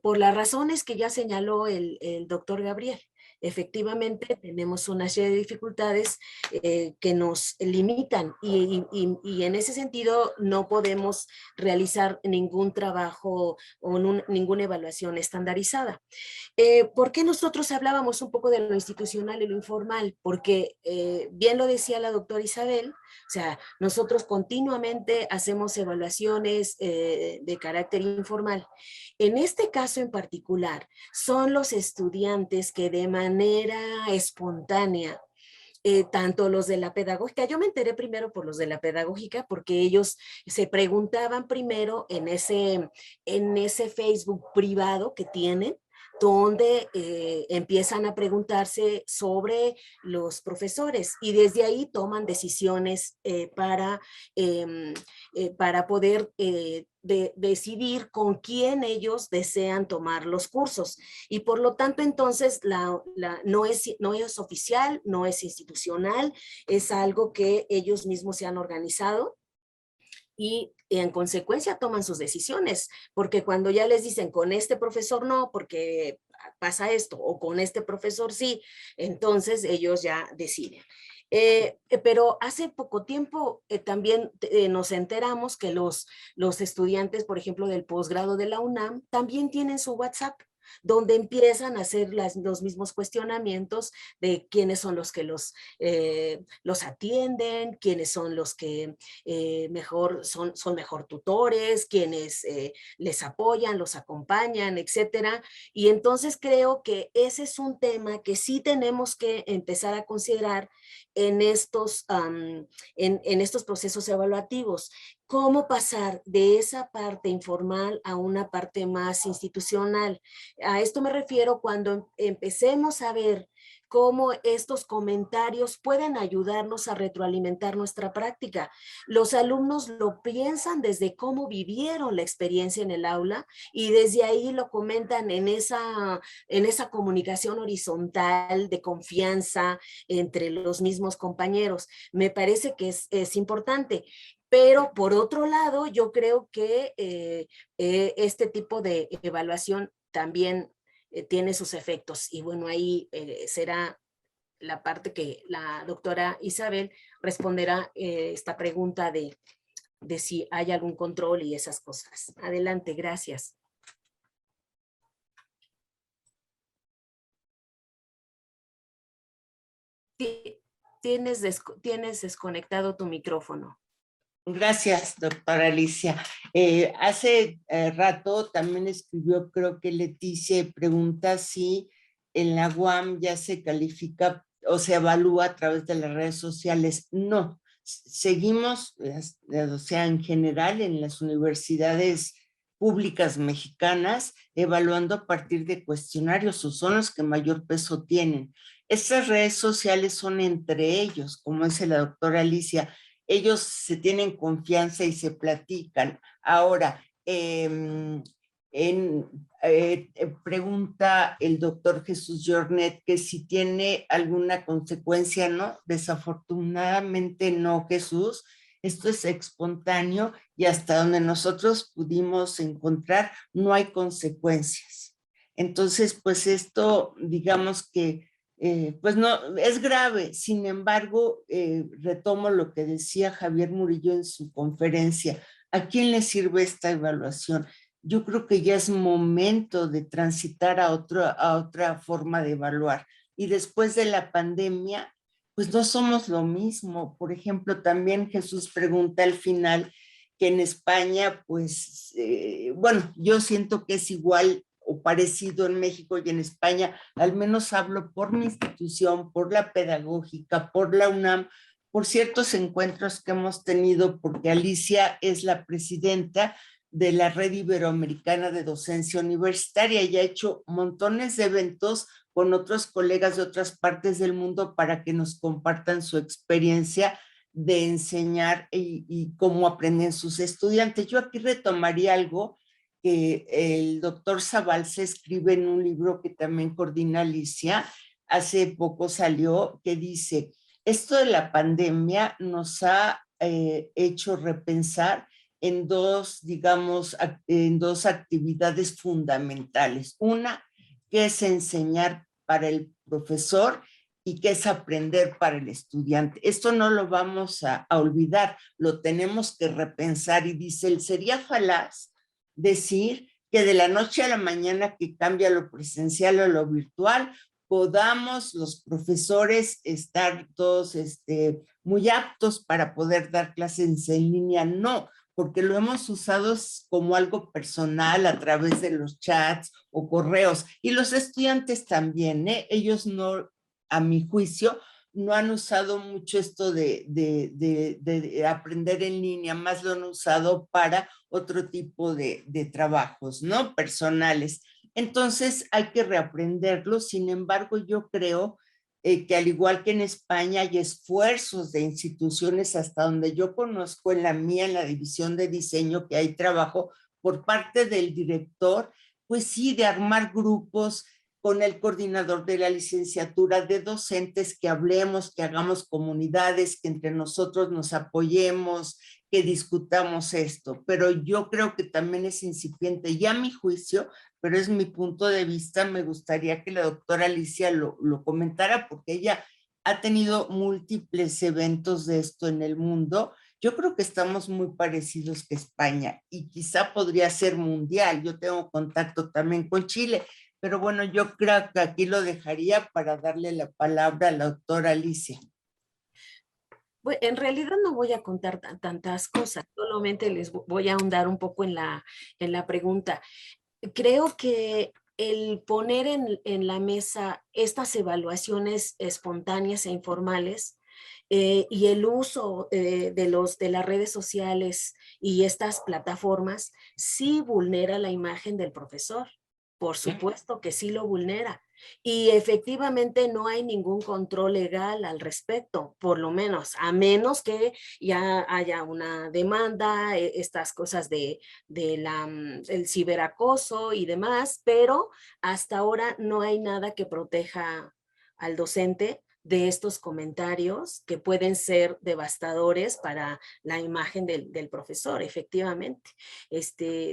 por las razones que ya señaló el doctor Gabriel. Efectivamente, tenemos una serie de dificultades que nos limitan y en ese sentido no podemos realizar ningún trabajo o ninguna evaluación estandarizada. ¿Por qué nosotros hablábamos un poco de lo institucional y lo informal? Porque bien lo decía la doctora Isabel, o sea, nosotros continuamente hacemos evaluaciones de carácter informal. En este caso en particular, son los estudiantes que de manera espontánea, tanto los de la pedagógica, yo me enteré primero por los de la pedagógica porque ellos se preguntaban primero en ese Facebook privado que tienen, donde empiezan a preguntarse sobre los profesores y desde ahí toman decisiones para poder decidir con quién ellos desean tomar los cursos. Y por lo tanto, entonces, no es oficial, no es institucional, es algo que ellos mismos se han organizado y en consecuencia toman sus decisiones, porque cuando ya les dicen con este profesor no, porque pasa esto, o con este profesor sí, entonces ellos ya deciden. Pero hace poco tiempo también nos enteramos que los estudiantes, por ejemplo, del posgrado de la UNAM, también tienen su WhatsApp, donde empiezan a hacer los mismos cuestionamientos de quiénes son los que los atienden, quiénes son los que son mejor tutores, quienes les apoyan, los acompañan, etcétera. Y entonces creo que ese es un tema que sí tenemos que empezar a considerar en estos procesos evaluativos. ¿Cómo pasar de esa parte informal a una parte más institucional? A esto me refiero cuando empecemos a ver cómo estos comentarios pueden ayudarnos a retroalimentar nuestra práctica. Los alumnos lo piensan desde cómo vivieron la experiencia en el aula y desde ahí lo comentan en esa comunicación horizontal de confianza entre los mismos compañeros. Me parece que es importante. Pero por otro lado, yo creo que este tipo de evaluación también tiene sus efectos. Y bueno, ahí será la parte que la doctora Isabel responderá esta pregunta de si hay algún control y esas cosas. Adelante, gracias. Tienes desconectado tu micrófono. Gracias, doctora Alicia. Hace rato también escribió, creo que Leticia, pregunta si en la UAM ya se califica o se evalúa a través de las redes sociales. No, seguimos, o sea, en general en las universidades públicas mexicanas, evaluando a partir de cuestionarios, o son los que mayor peso tienen. Estas redes sociales son entre ellos, como dice la doctora Alicia, ellos se tienen confianza y se platican. Ahora, Pregunta el doctor Jesús Jornet que si tiene alguna consecuencia, ¿no? Desafortunadamente no, Jesús. Esto es espontáneo y hasta donde nosotros pudimos encontrar no hay consecuencias. Entonces, pues esto, digamos que, pues no, es grave. Sin embargo, retomo lo que decía Javier Murillo en su conferencia. ¿A quién le sirve esta evaluación? Yo creo que ya es momento de transitar a otra forma de evaluar. Y después de la pandemia, pues no somos lo mismo. Por ejemplo, también Jesús pregunta al final que en España, pues, bueno, yo siento que es igual o parecido en México y en España, al menos hablo por mi institución, por la pedagógica, por la UNAM, por ciertos encuentros que hemos tenido, porque Alicia es la presidenta de la Red Iberoamericana de Docencia Universitaria y ha hecho montones de eventos con otros colegas de otras partes del mundo para que nos compartan su experiencia de enseñar y cómo aprenden sus estudiantes. Yo aquí retomaría algo que el doctor Zaval se escribe en un libro que también coordina Alicia, hace poco salió, que dice, esto de la pandemia nos ha hecho repensar en dos, digamos, en dos actividades fundamentales. Una, que es enseñar para el profesor y que es aprender para el estudiante. Esto no lo vamos a olvidar, lo tenemos que repensar y dice, sería falaz decir que de la noche a la mañana que cambia lo presencial o lo virtual, podamos los profesores estar todos muy aptos para poder dar clases en línea. No, porque lo hemos usado como algo personal a través de los chats o correos. Y los estudiantes también, ellos no, a mi juicio, no han usado mucho esto de aprender en línea, más lo han usado para otro tipo de trabajos, ¿no? Personales. Entonces hay que reaprenderlo. Sin embargo, yo creo que al igual que en España hay esfuerzos de instituciones hasta donde yo conozco en la mía, en la división de diseño, que hay trabajo por parte del director, pues sí, de armar grupos con el coordinador de la licenciatura, de docentes que hablemos, que hagamos comunidades, que entre nosotros nos apoyemos, que discutamos esto. Pero yo creo que también es incipiente, y a mi juicio, pero es mi punto de vista, me gustaría que la doctora Alicia lo comentara, porque ella ha tenido múltiples eventos de esto en el mundo. Yo creo que estamos muy parecidos que España, y quizá podría ser mundial. Yo tengo contacto también con Chile, pero bueno, yo creo que aquí lo dejaría para darle la palabra a la doctora Alicia. Bueno, en realidad no voy a contar tantas cosas, solamente les voy a ahondar un poco en la pregunta. Creo que el poner en la mesa estas evaluaciones espontáneas e informales y el uso de las redes sociales y estas plataformas sí vulnera la imagen del profesor. Por supuesto que sí lo vulnera. Y efectivamente no hay ningún control legal al respecto, por lo menos, a menos que ya haya una demanda, estas cosas del ciberacoso y demás, pero hasta ahora no hay nada que proteja al docente de estos comentarios que pueden ser devastadores para la imagen del profesor, efectivamente,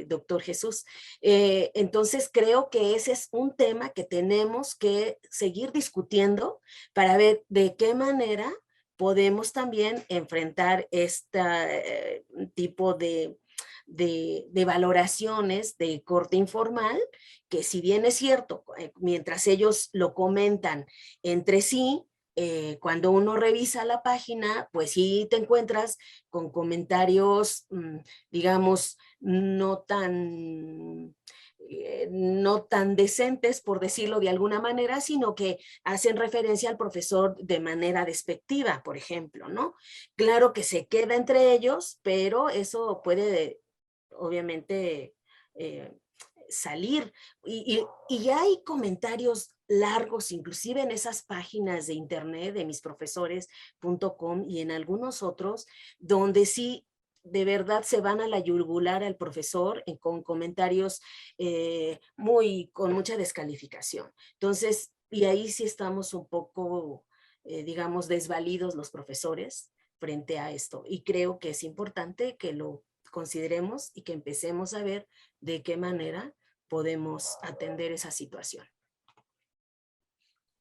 doctor Jesús. Entonces creo que ese es un tema que tenemos que seguir discutiendo para ver de qué manera podemos también enfrentar este tipo de valoraciones de corte informal, que si bien es cierto, mientras ellos lo comentan entre sí, cuando uno revisa la página, pues sí te encuentras con comentarios, digamos, no tan decentes, por decirlo de alguna manera, sino que hacen referencia al profesor de manera despectiva, por ejemplo, ¿no? Claro que se queda entre ellos, pero eso puede, obviamente, salir. Y hay comentarios largos, inclusive en esas páginas de internet de misprofesores.com y en algunos otros, donde sí de verdad se van a la yugular al profesor con comentarios con mucha descalificación. Entonces, y ahí sí estamos un poco, digamos, desvalidos los profesores frente a esto. Y creo que es importante que lo consideremos y que empecemos a ver de qué manera podemos atender esa situación.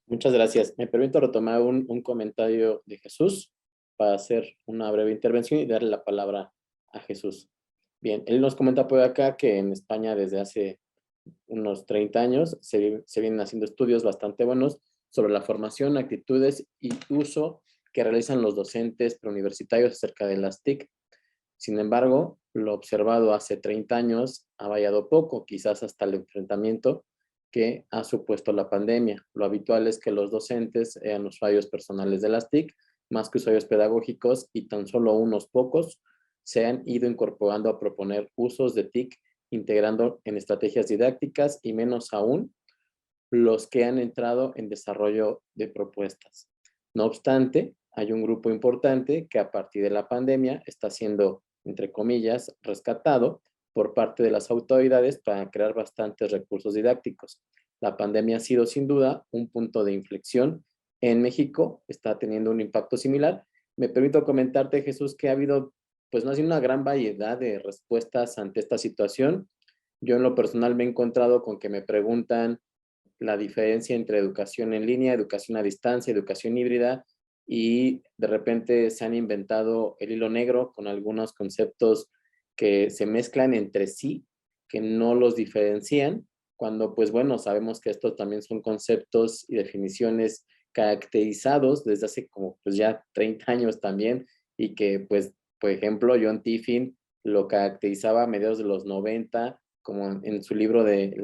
Muchas gracias. Me permito retomar un comentario de Jesús para hacer una breve intervención y darle la palabra a Jesús. Bien, él nos comenta por acá que en España desde hace unos 30 años se vienen haciendo estudios bastante buenos sobre la formación, actitudes y uso que realizan los docentes preuniversitarios acerca de las TIC. Sin embargo, lo observado hace 30 años ha variado poco, quizás hasta el enfrentamiento que ha supuesto la pandemia. Lo habitual es que los docentes sean usuarios personales de las TIC, más que usuarios pedagógicos, y tan solo unos pocos se han ido incorporando a proponer usos de TIC, integrando en estrategias didácticas, y menos aún los que han entrado en desarrollo de propuestas. No obstante, hay un grupo importante que a partir de la pandemia está siendo, entre comillas, rescatado por parte de las autoridades para crear bastantes recursos didácticos. La pandemia ha sido sin duda un punto de inflexión. En México está teniendo un impacto similar. Me permito comentarte, Jesús, que ha habido, pues no ha sido una gran variedad de respuestas ante esta situación. Yo en lo personal me he encontrado con que me preguntan la diferencia entre educación en línea, educación a distancia, educación híbrida, y de repente se han inventado el hilo negro con algunos conceptos que se mezclan entre sí, que no los diferencian, cuando pues bueno, sabemos que estos también son conceptos y definiciones caracterizados desde hace como pues ya 30 años también, y que pues, por ejemplo, John Tiffin lo caracterizaba a mediados de los 90, como en su libro de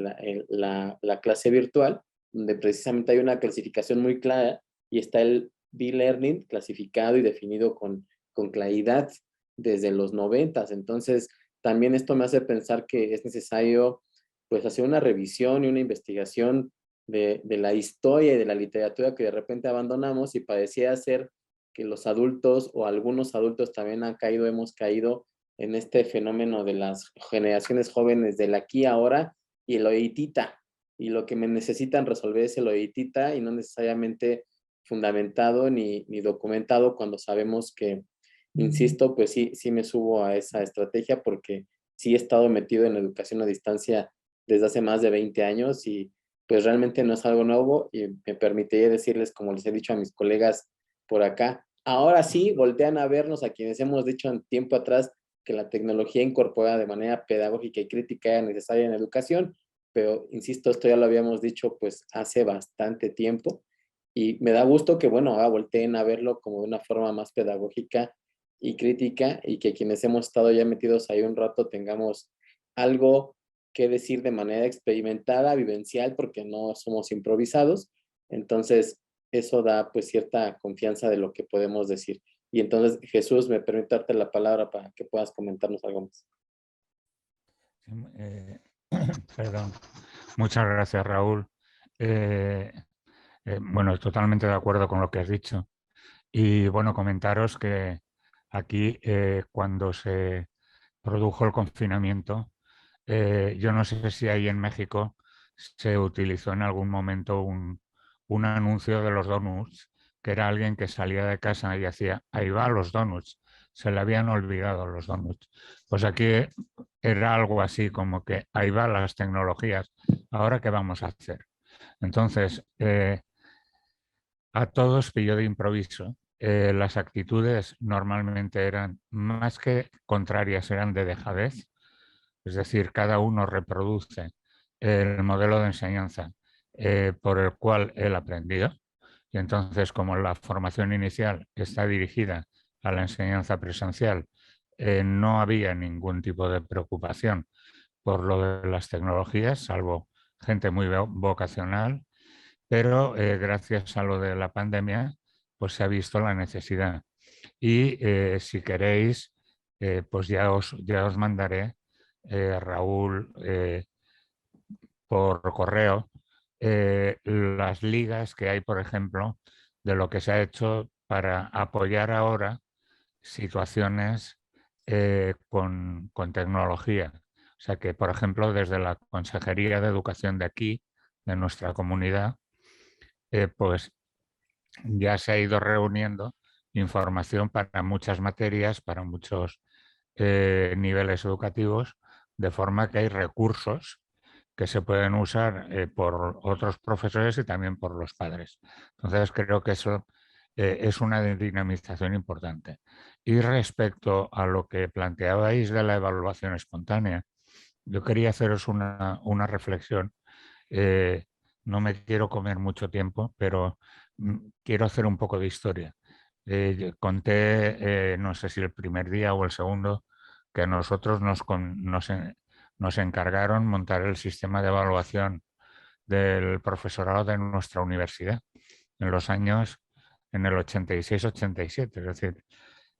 la clase virtual, donde precisamente hay una clasificación muy clara y está el B-Learning clasificado y definido con claridad desde los 90. Entonces, también esto me hace pensar que es necesario pues hacer una revisión y una investigación de la historia y de la literatura que de repente abandonamos, y parecía ser que los adultos o algunos adultos también hemos caído en este fenómeno de las generaciones jóvenes del aquí ahora y el ahorita, y lo que me necesitan resolver es el ahorita y no necesariamente fundamentado ni documentado, cuando sabemos que, insisto, pues sí me subo a esa estrategia porque sí he estado metido en educación a distancia desde hace más de 20 años y pues realmente no es algo nuevo, y me permitiría decirles, como les he dicho a mis colegas por acá, ahora sí voltean a vernos a quienes hemos dicho en tiempo atrás que la tecnología incorporada de manera pedagógica y crítica era necesaria en la educación, pero insisto, esto ya lo habíamos dicho pues hace bastante tiempo, y me da gusto que bueno, ahora volteen a verlo como de una forma más pedagógica y crítica, y que quienes hemos estado ya metidos ahí un rato tengamos algo que decir de manera experimentada, vivencial, porque no somos improvisados. Entonces eso da pues cierta confianza de lo que podemos decir. Y entonces, Jesús, me permite darte la palabra para que puedas comentarnos algo más. Perdón. Muchas gracias, Raúl. Bueno, totalmente de acuerdo con lo que has dicho. Y bueno, comentaros que aquí, cuando se produjo el confinamiento, yo no sé si ahí en México se utilizó en algún momento un anuncio de los donuts, que era alguien que salía de casa y decía, ahí va los donuts, se le habían olvidado los donuts. Pues aquí era algo así como que ahí van las tecnologías, ¿ahora qué vamos a hacer? Entonces, a todos pilló de improviso. Las actitudes normalmente eran más que contrarias, eran de dejadez, es decir, cada uno reproduce el modelo de enseñanza por el cual él aprendió. Y entonces, como la formación inicial está dirigida a la enseñanza presencial, no había ningún tipo de preocupación por lo de las tecnologías, salvo gente muy vocacional, pero gracias a lo de la pandemia, pues se ha visto la necesidad. Y si queréis, pues ya os mandaré, Raúl, por correo, las ligas que hay, por ejemplo, de lo que se ha hecho para apoyar ahora situaciones con tecnología. O sea que, por ejemplo, desde la Consejería de Educación de aquí, de nuestra comunidad, pues ya se ha ido reuniendo información para muchas materias, para muchos niveles educativos, de forma que hay recursos que se pueden usar por otros profesores y también por los padres. Entonces creo que eso es una dinamización importante. Y respecto a lo que planteabais de la evaluación espontánea, yo quería haceros una reflexión. No me quiero comer mucho tiempo, pero quiero hacer un poco de historia. Conté, no sé si el primer día o el segundo, que a nosotros nos encargaron montar el sistema de evaluación del profesorado de nuestra universidad en los años, en el 86-87, es decir,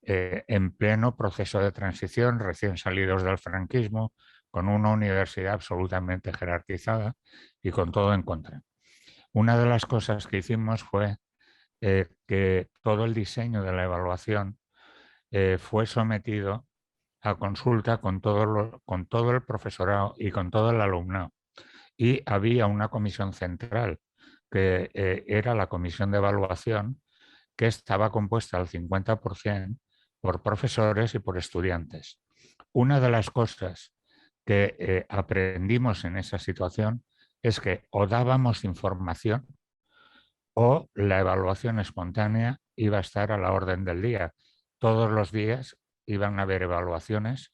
en pleno proceso de transición, recién salidos del franquismo, con una universidad absolutamente jerarquizada y con todo en contra. Una de las cosas que hicimos fue que todo el diseño de la evaluación fue sometido a consulta con todo el profesorado y con todo el alumnado. Y había una comisión central, que era la comisión de evaluación, que estaba compuesta al 50% por profesores y por estudiantes. Una de las cosas que aprendimos en esa situación es que o dábamos información o la evaluación espontánea iba a estar a la orden del día. Todos los días iban a haber evaluaciones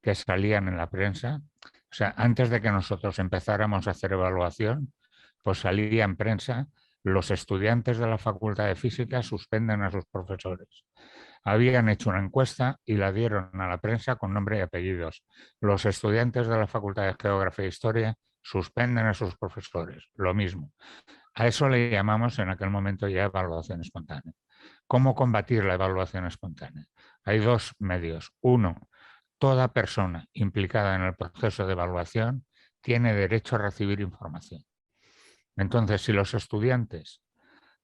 que salían en la prensa. O sea, antes de que nosotros empezáramos a hacer evaluación, pues salía en prensa: los estudiantes de la Facultad de Física suspenden a sus profesores. Habían hecho una encuesta y la dieron a la prensa con nombre y apellidos. Los estudiantes de la Facultad de Geografía e Historia suspenden a sus profesores. Lo mismo. A eso le llamamos en aquel momento ya evaluación espontánea. ¿Cómo combatir la evaluación espontánea? Hay dos medios. Uno, toda persona implicada en el proceso de evaluación tiene derecho a recibir información. Entonces, si los estudiantes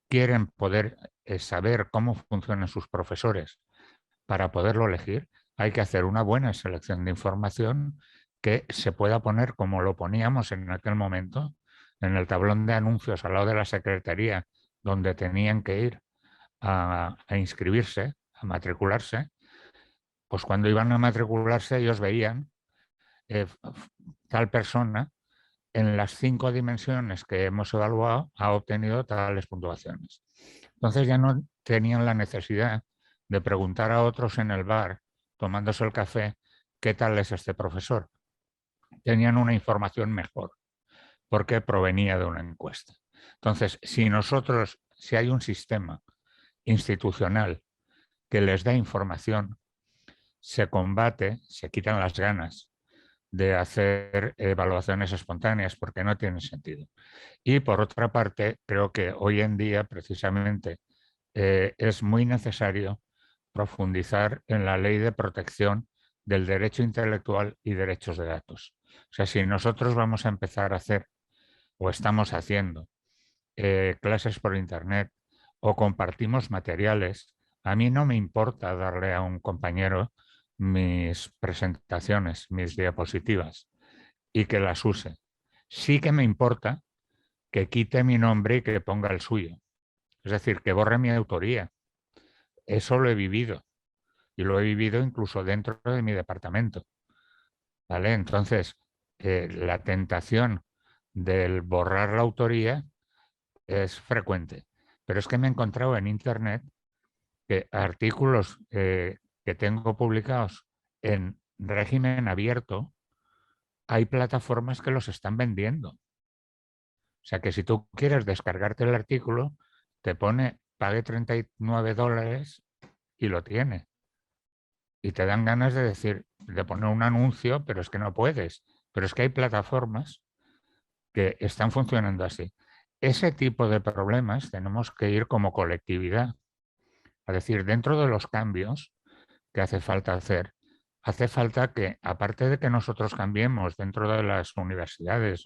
quieren poder saber cómo funcionan sus profesores para poderlo elegir, hay que hacer una buena selección de información que se pueda poner como lo poníamos en aquel momento, en el tablón de anuncios al lado de la secretaría, donde tenían que ir a inscribirse, a matricularse. Pues cuando iban a matricularse ellos veían tal persona en las 5 dimensiones que hemos evaluado ha obtenido tales puntuaciones. Entonces ya no tenían la necesidad de preguntar a otros en el bar, tomándose el café, ¿qué tal es este profesor? Tenían una información mejor, porque provenía de una encuesta. Entonces, si hay un sistema institucional que les da información, se combate, se quitan las ganas de hacer evaluaciones espontáneas, porque no tiene sentido. Y por otra parte, creo que hoy en día precisamente es muy necesario profundizar en la ley de protección del derecho intelectual y derechos de datos. O sea, si nosotros vamos a empezar a hacer o estamos haciendo clases por internet o compartimos materiales, a mí no me importa darle a un compañero mis presentaciones, mis diapositivas, y que las use. Sí que me importa que quite mi nombre y que ponga el suyo. Es decir, que borre mi autoría. Eso lo he vivido. Y lo he vivido incluso dentro de mi departamento. ¿Vale? Entonces, la tentación del borrar la autoría es frecuente. Pero es que me he encontrado en Internet que artículos que tengo publicados en régimen abierto, hay plataformas que los están vendiendo. O sea que si tú quieres descargarte el artículo, te pone pague $39 y lo tiene. Y te dan ganas de decir, de poner un anuncio, pero es que no puedes. Pero es que hay plataformas que están funcionando así. Ese tipo de problemas tenemos que ir como colectividad. Es decir, dentro de los cambios que hace falta hacer, hace falta que, aparte de que nosotros cambiemos dentro de las universidades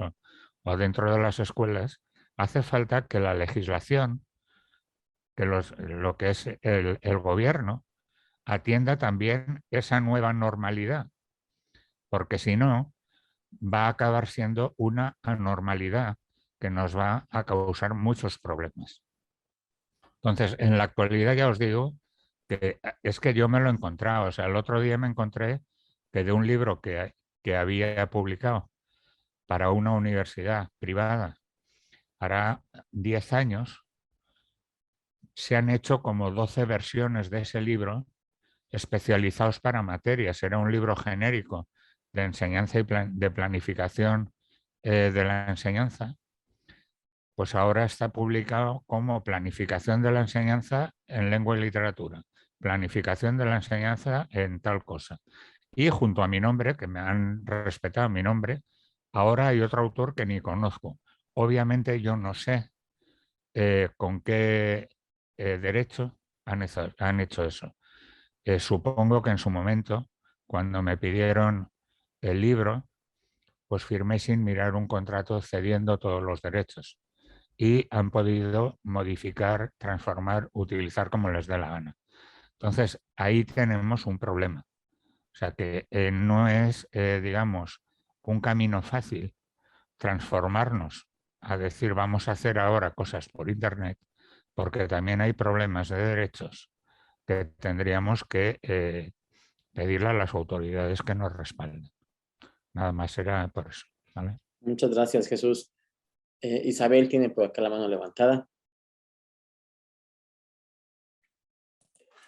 o dentro de las escuelas, hace falta que la legislación, que lo que es el gobierno, atienda también esa nueva normalidad, porque si no, va a acabar siendo una anormalidad que nos va a causar muchos problemas. Entonces, en la actualidad ya os digo que es que yo me lo he encontrado. O sea, el otro día me encontré que de un libro que había publicado para una universidad privada hará 10 años, se han hecho como 12 versiones de ese libro especializados para materias. Era un libro genérico de enseñanza y de planificación de la enseñanza. Pues ahora está publicado como planificación de la enseñanza en lengua y literatura, planificación de la enseñanza en tal cosa. Y junto a mi nombre, que me han respetado mi nombre, ahora hay otro autor que ni conozco. Obviamente yo no sé con qué derecho han hecho eso. Supongo que en su momento, cuando me pidieron el libro, pues firmé sin mirar un contrato cediendo todos los derechos y han podido modificar, transformar, utilizar como les dé la gana. Entonces, ahí tenemos un problema. O sea que no es, digamos, un camino fácil transformarnos a decir vamos a hacer ahora cosas por Internet, porque también hay problemas de derechos que tendríamos que pedirle a las autoridades que nos respalden. Nada más era por eso. ¿Vale? Muchas gracias, Jesús. Isabel tiene por acá la mano levantada.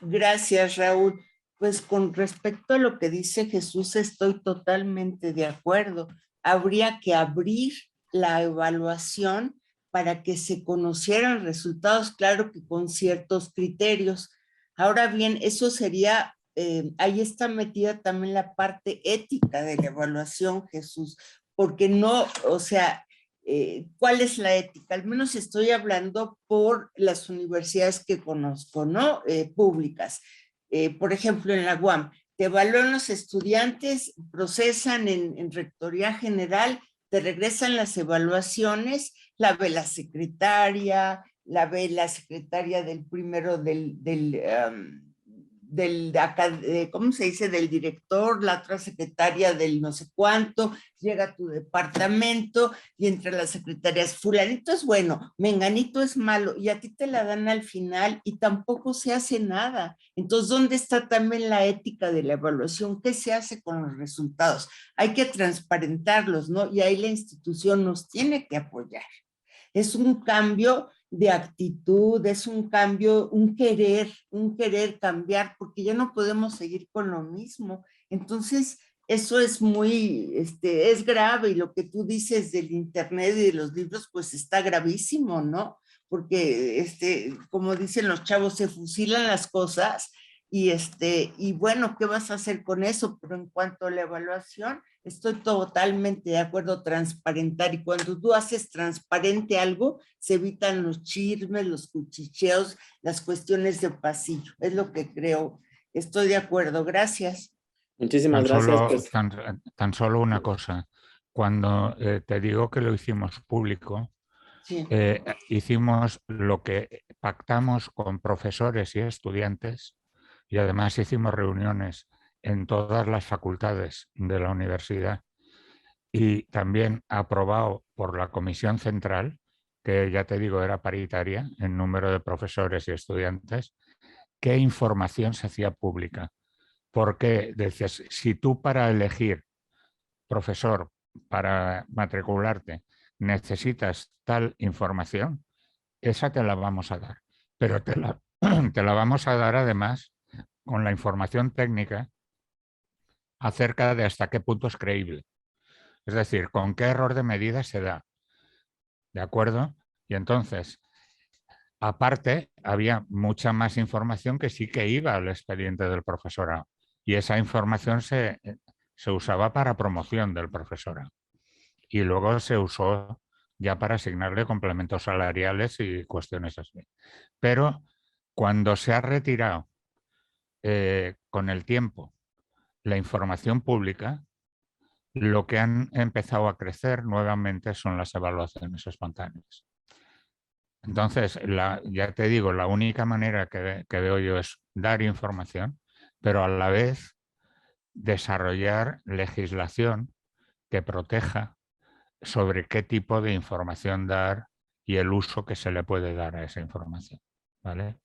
Gracias, Raúl. Pues con respecto a lo que dice Jesús, estoy totalmente de acuerdo. Habría que abrir la evaluación para que se conocieran resultados, claro que con ciertos criterios. Ahora bien, eso sería, ahí está metida también la parte ética de la evaluación, Jesús, porque no, o sea, ¿cuál es la ética? Al menos estoy hablando por las universidades que conozco, ¿no? Públicas. Por ejemplo, en la UAM, te evalúan los estudiantes, procesan en Rectoría General, te regresan las evaluaciones, la ve la secretaria del primero ¿cómo se dice? Del director, la otra secretaria del no sé cuánto, llega a tu departamento y entre las secretarias, fulanito es bueno, menganito es malo, y a ti te la dan al final y tampoco se hace nada. Entonces, ¿dónde está también la ética de la evaluación? ¿Qué se hace con los resultados? Hay que transparentarlos, ¿no? Y ahí la institución nos tiene que apoyar. Es un cambio de actitud, es un cambio, un querer cambiar, porque ya no podemos seguir con lo mismo. Entonces, eso es muy, es grave, y lo que tú dices del internet y de los libros, pues está gravísimo, ¿no? Porque, como dicen los chavos, se fusilan las cosas, y bueno, ¿qué vas a hacer con eso? Pero en cuanto a la evaluación, estoy totalmente de acuerdo, transparentar, y cuando tú haces transparente algo, se evitan los chismes, los cuchicheos, las cuestiones de pasillo. Es lo que creo. Estoy de acuerdo. Gracias. Muchísimas gracias. Tan solo una cosa. Cuando te digo que lo hicimos público, sí. Hicimos lo que pactamos con profesores y estudiantes, y además hicimos reuniones en todas las facultades de la universidad, y también aprobado por la Comisión Central, que ya te digo era paritaria en número de profesores y estudiantes, qué información se hacía pública. Porque decías, si tú para elegir profesor, para matricularte, necesitas tal información, esa te la vamos a dar. Pero te la vamos a dar además con la información técnica acerca de hasta qué punto es creíble. Es decir, con qué error de medida se da. ¿De acuerdo? Y entonces, aparte, había mucha más información que sí que iba al expediente del profesorado. Y esa información se usaba para promoción del profesorado. Y luego se usó ya para asignarle complementos salariales y cuestiones así. Pero cuando se ha retirado con el tiempo la información pública, lo que han empezado a crecer nuevamente son las evaluaciones espontáneas. Entonces, ya te digo, la única manera que veo yo es dar información, pero a la vez desarrollar legislación que proteja sobre qué tipo de información dar y el uso que se le puede dar a esa información, ¿vale?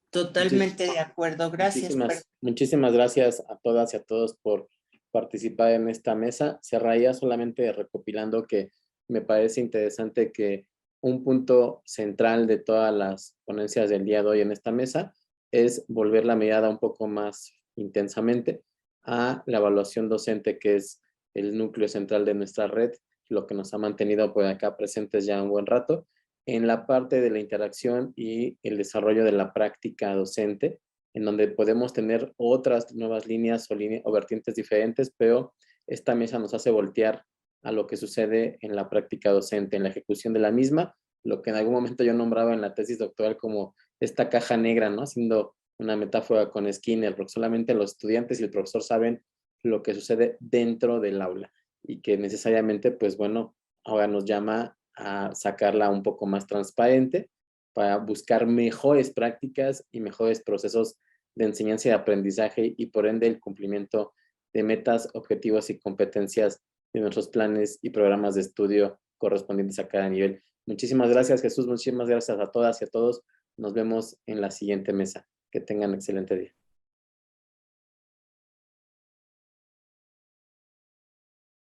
Totalmente de acuerdo, gracias. Muchísimas gracias a todas y a todos por participar en esta mesa. Cerraría solamente recopilando que me parece interesante que un punto central de todas las ponencias del día de hoy en esta mesa es volver la mirada un poco más intensamente a la evaluación docente, que es el núcleo central de nuestra red, lo que nos ha mantenido por acá presentes ya un buen rato, en la parte de la interacción y el desarrollo de la práctica docente, en donde podemos tener otras nuevas líneas o vertientes diferentes, pero esta mesa nos hace voltear a lo que sucede en la práctica docente, en la ejecución de la misma, lo que en algún momento yo nombraba en la tesis doctoral como esta caja negra, ¿no? Haciendo una metáfora con Skinner, porque solamente los estudiantes y el profesor saben lo que sucede dentro del aula y que necesariamente, pues bueno, ahora nos llama a sacarla un poco más transparente para buscar mejores prácticas y mejores procesos de enseñanza y aprendizaje y por ende el cumplimiento de metas, objetivos y competencias de nuestros planes y programas de estudio correspondientes a cada nivel. Muchísimas gracias, Jesús. Muchísimas gracias a todas y a todos. Nos vemos en la siguiente mesa. Que tengan excelente día.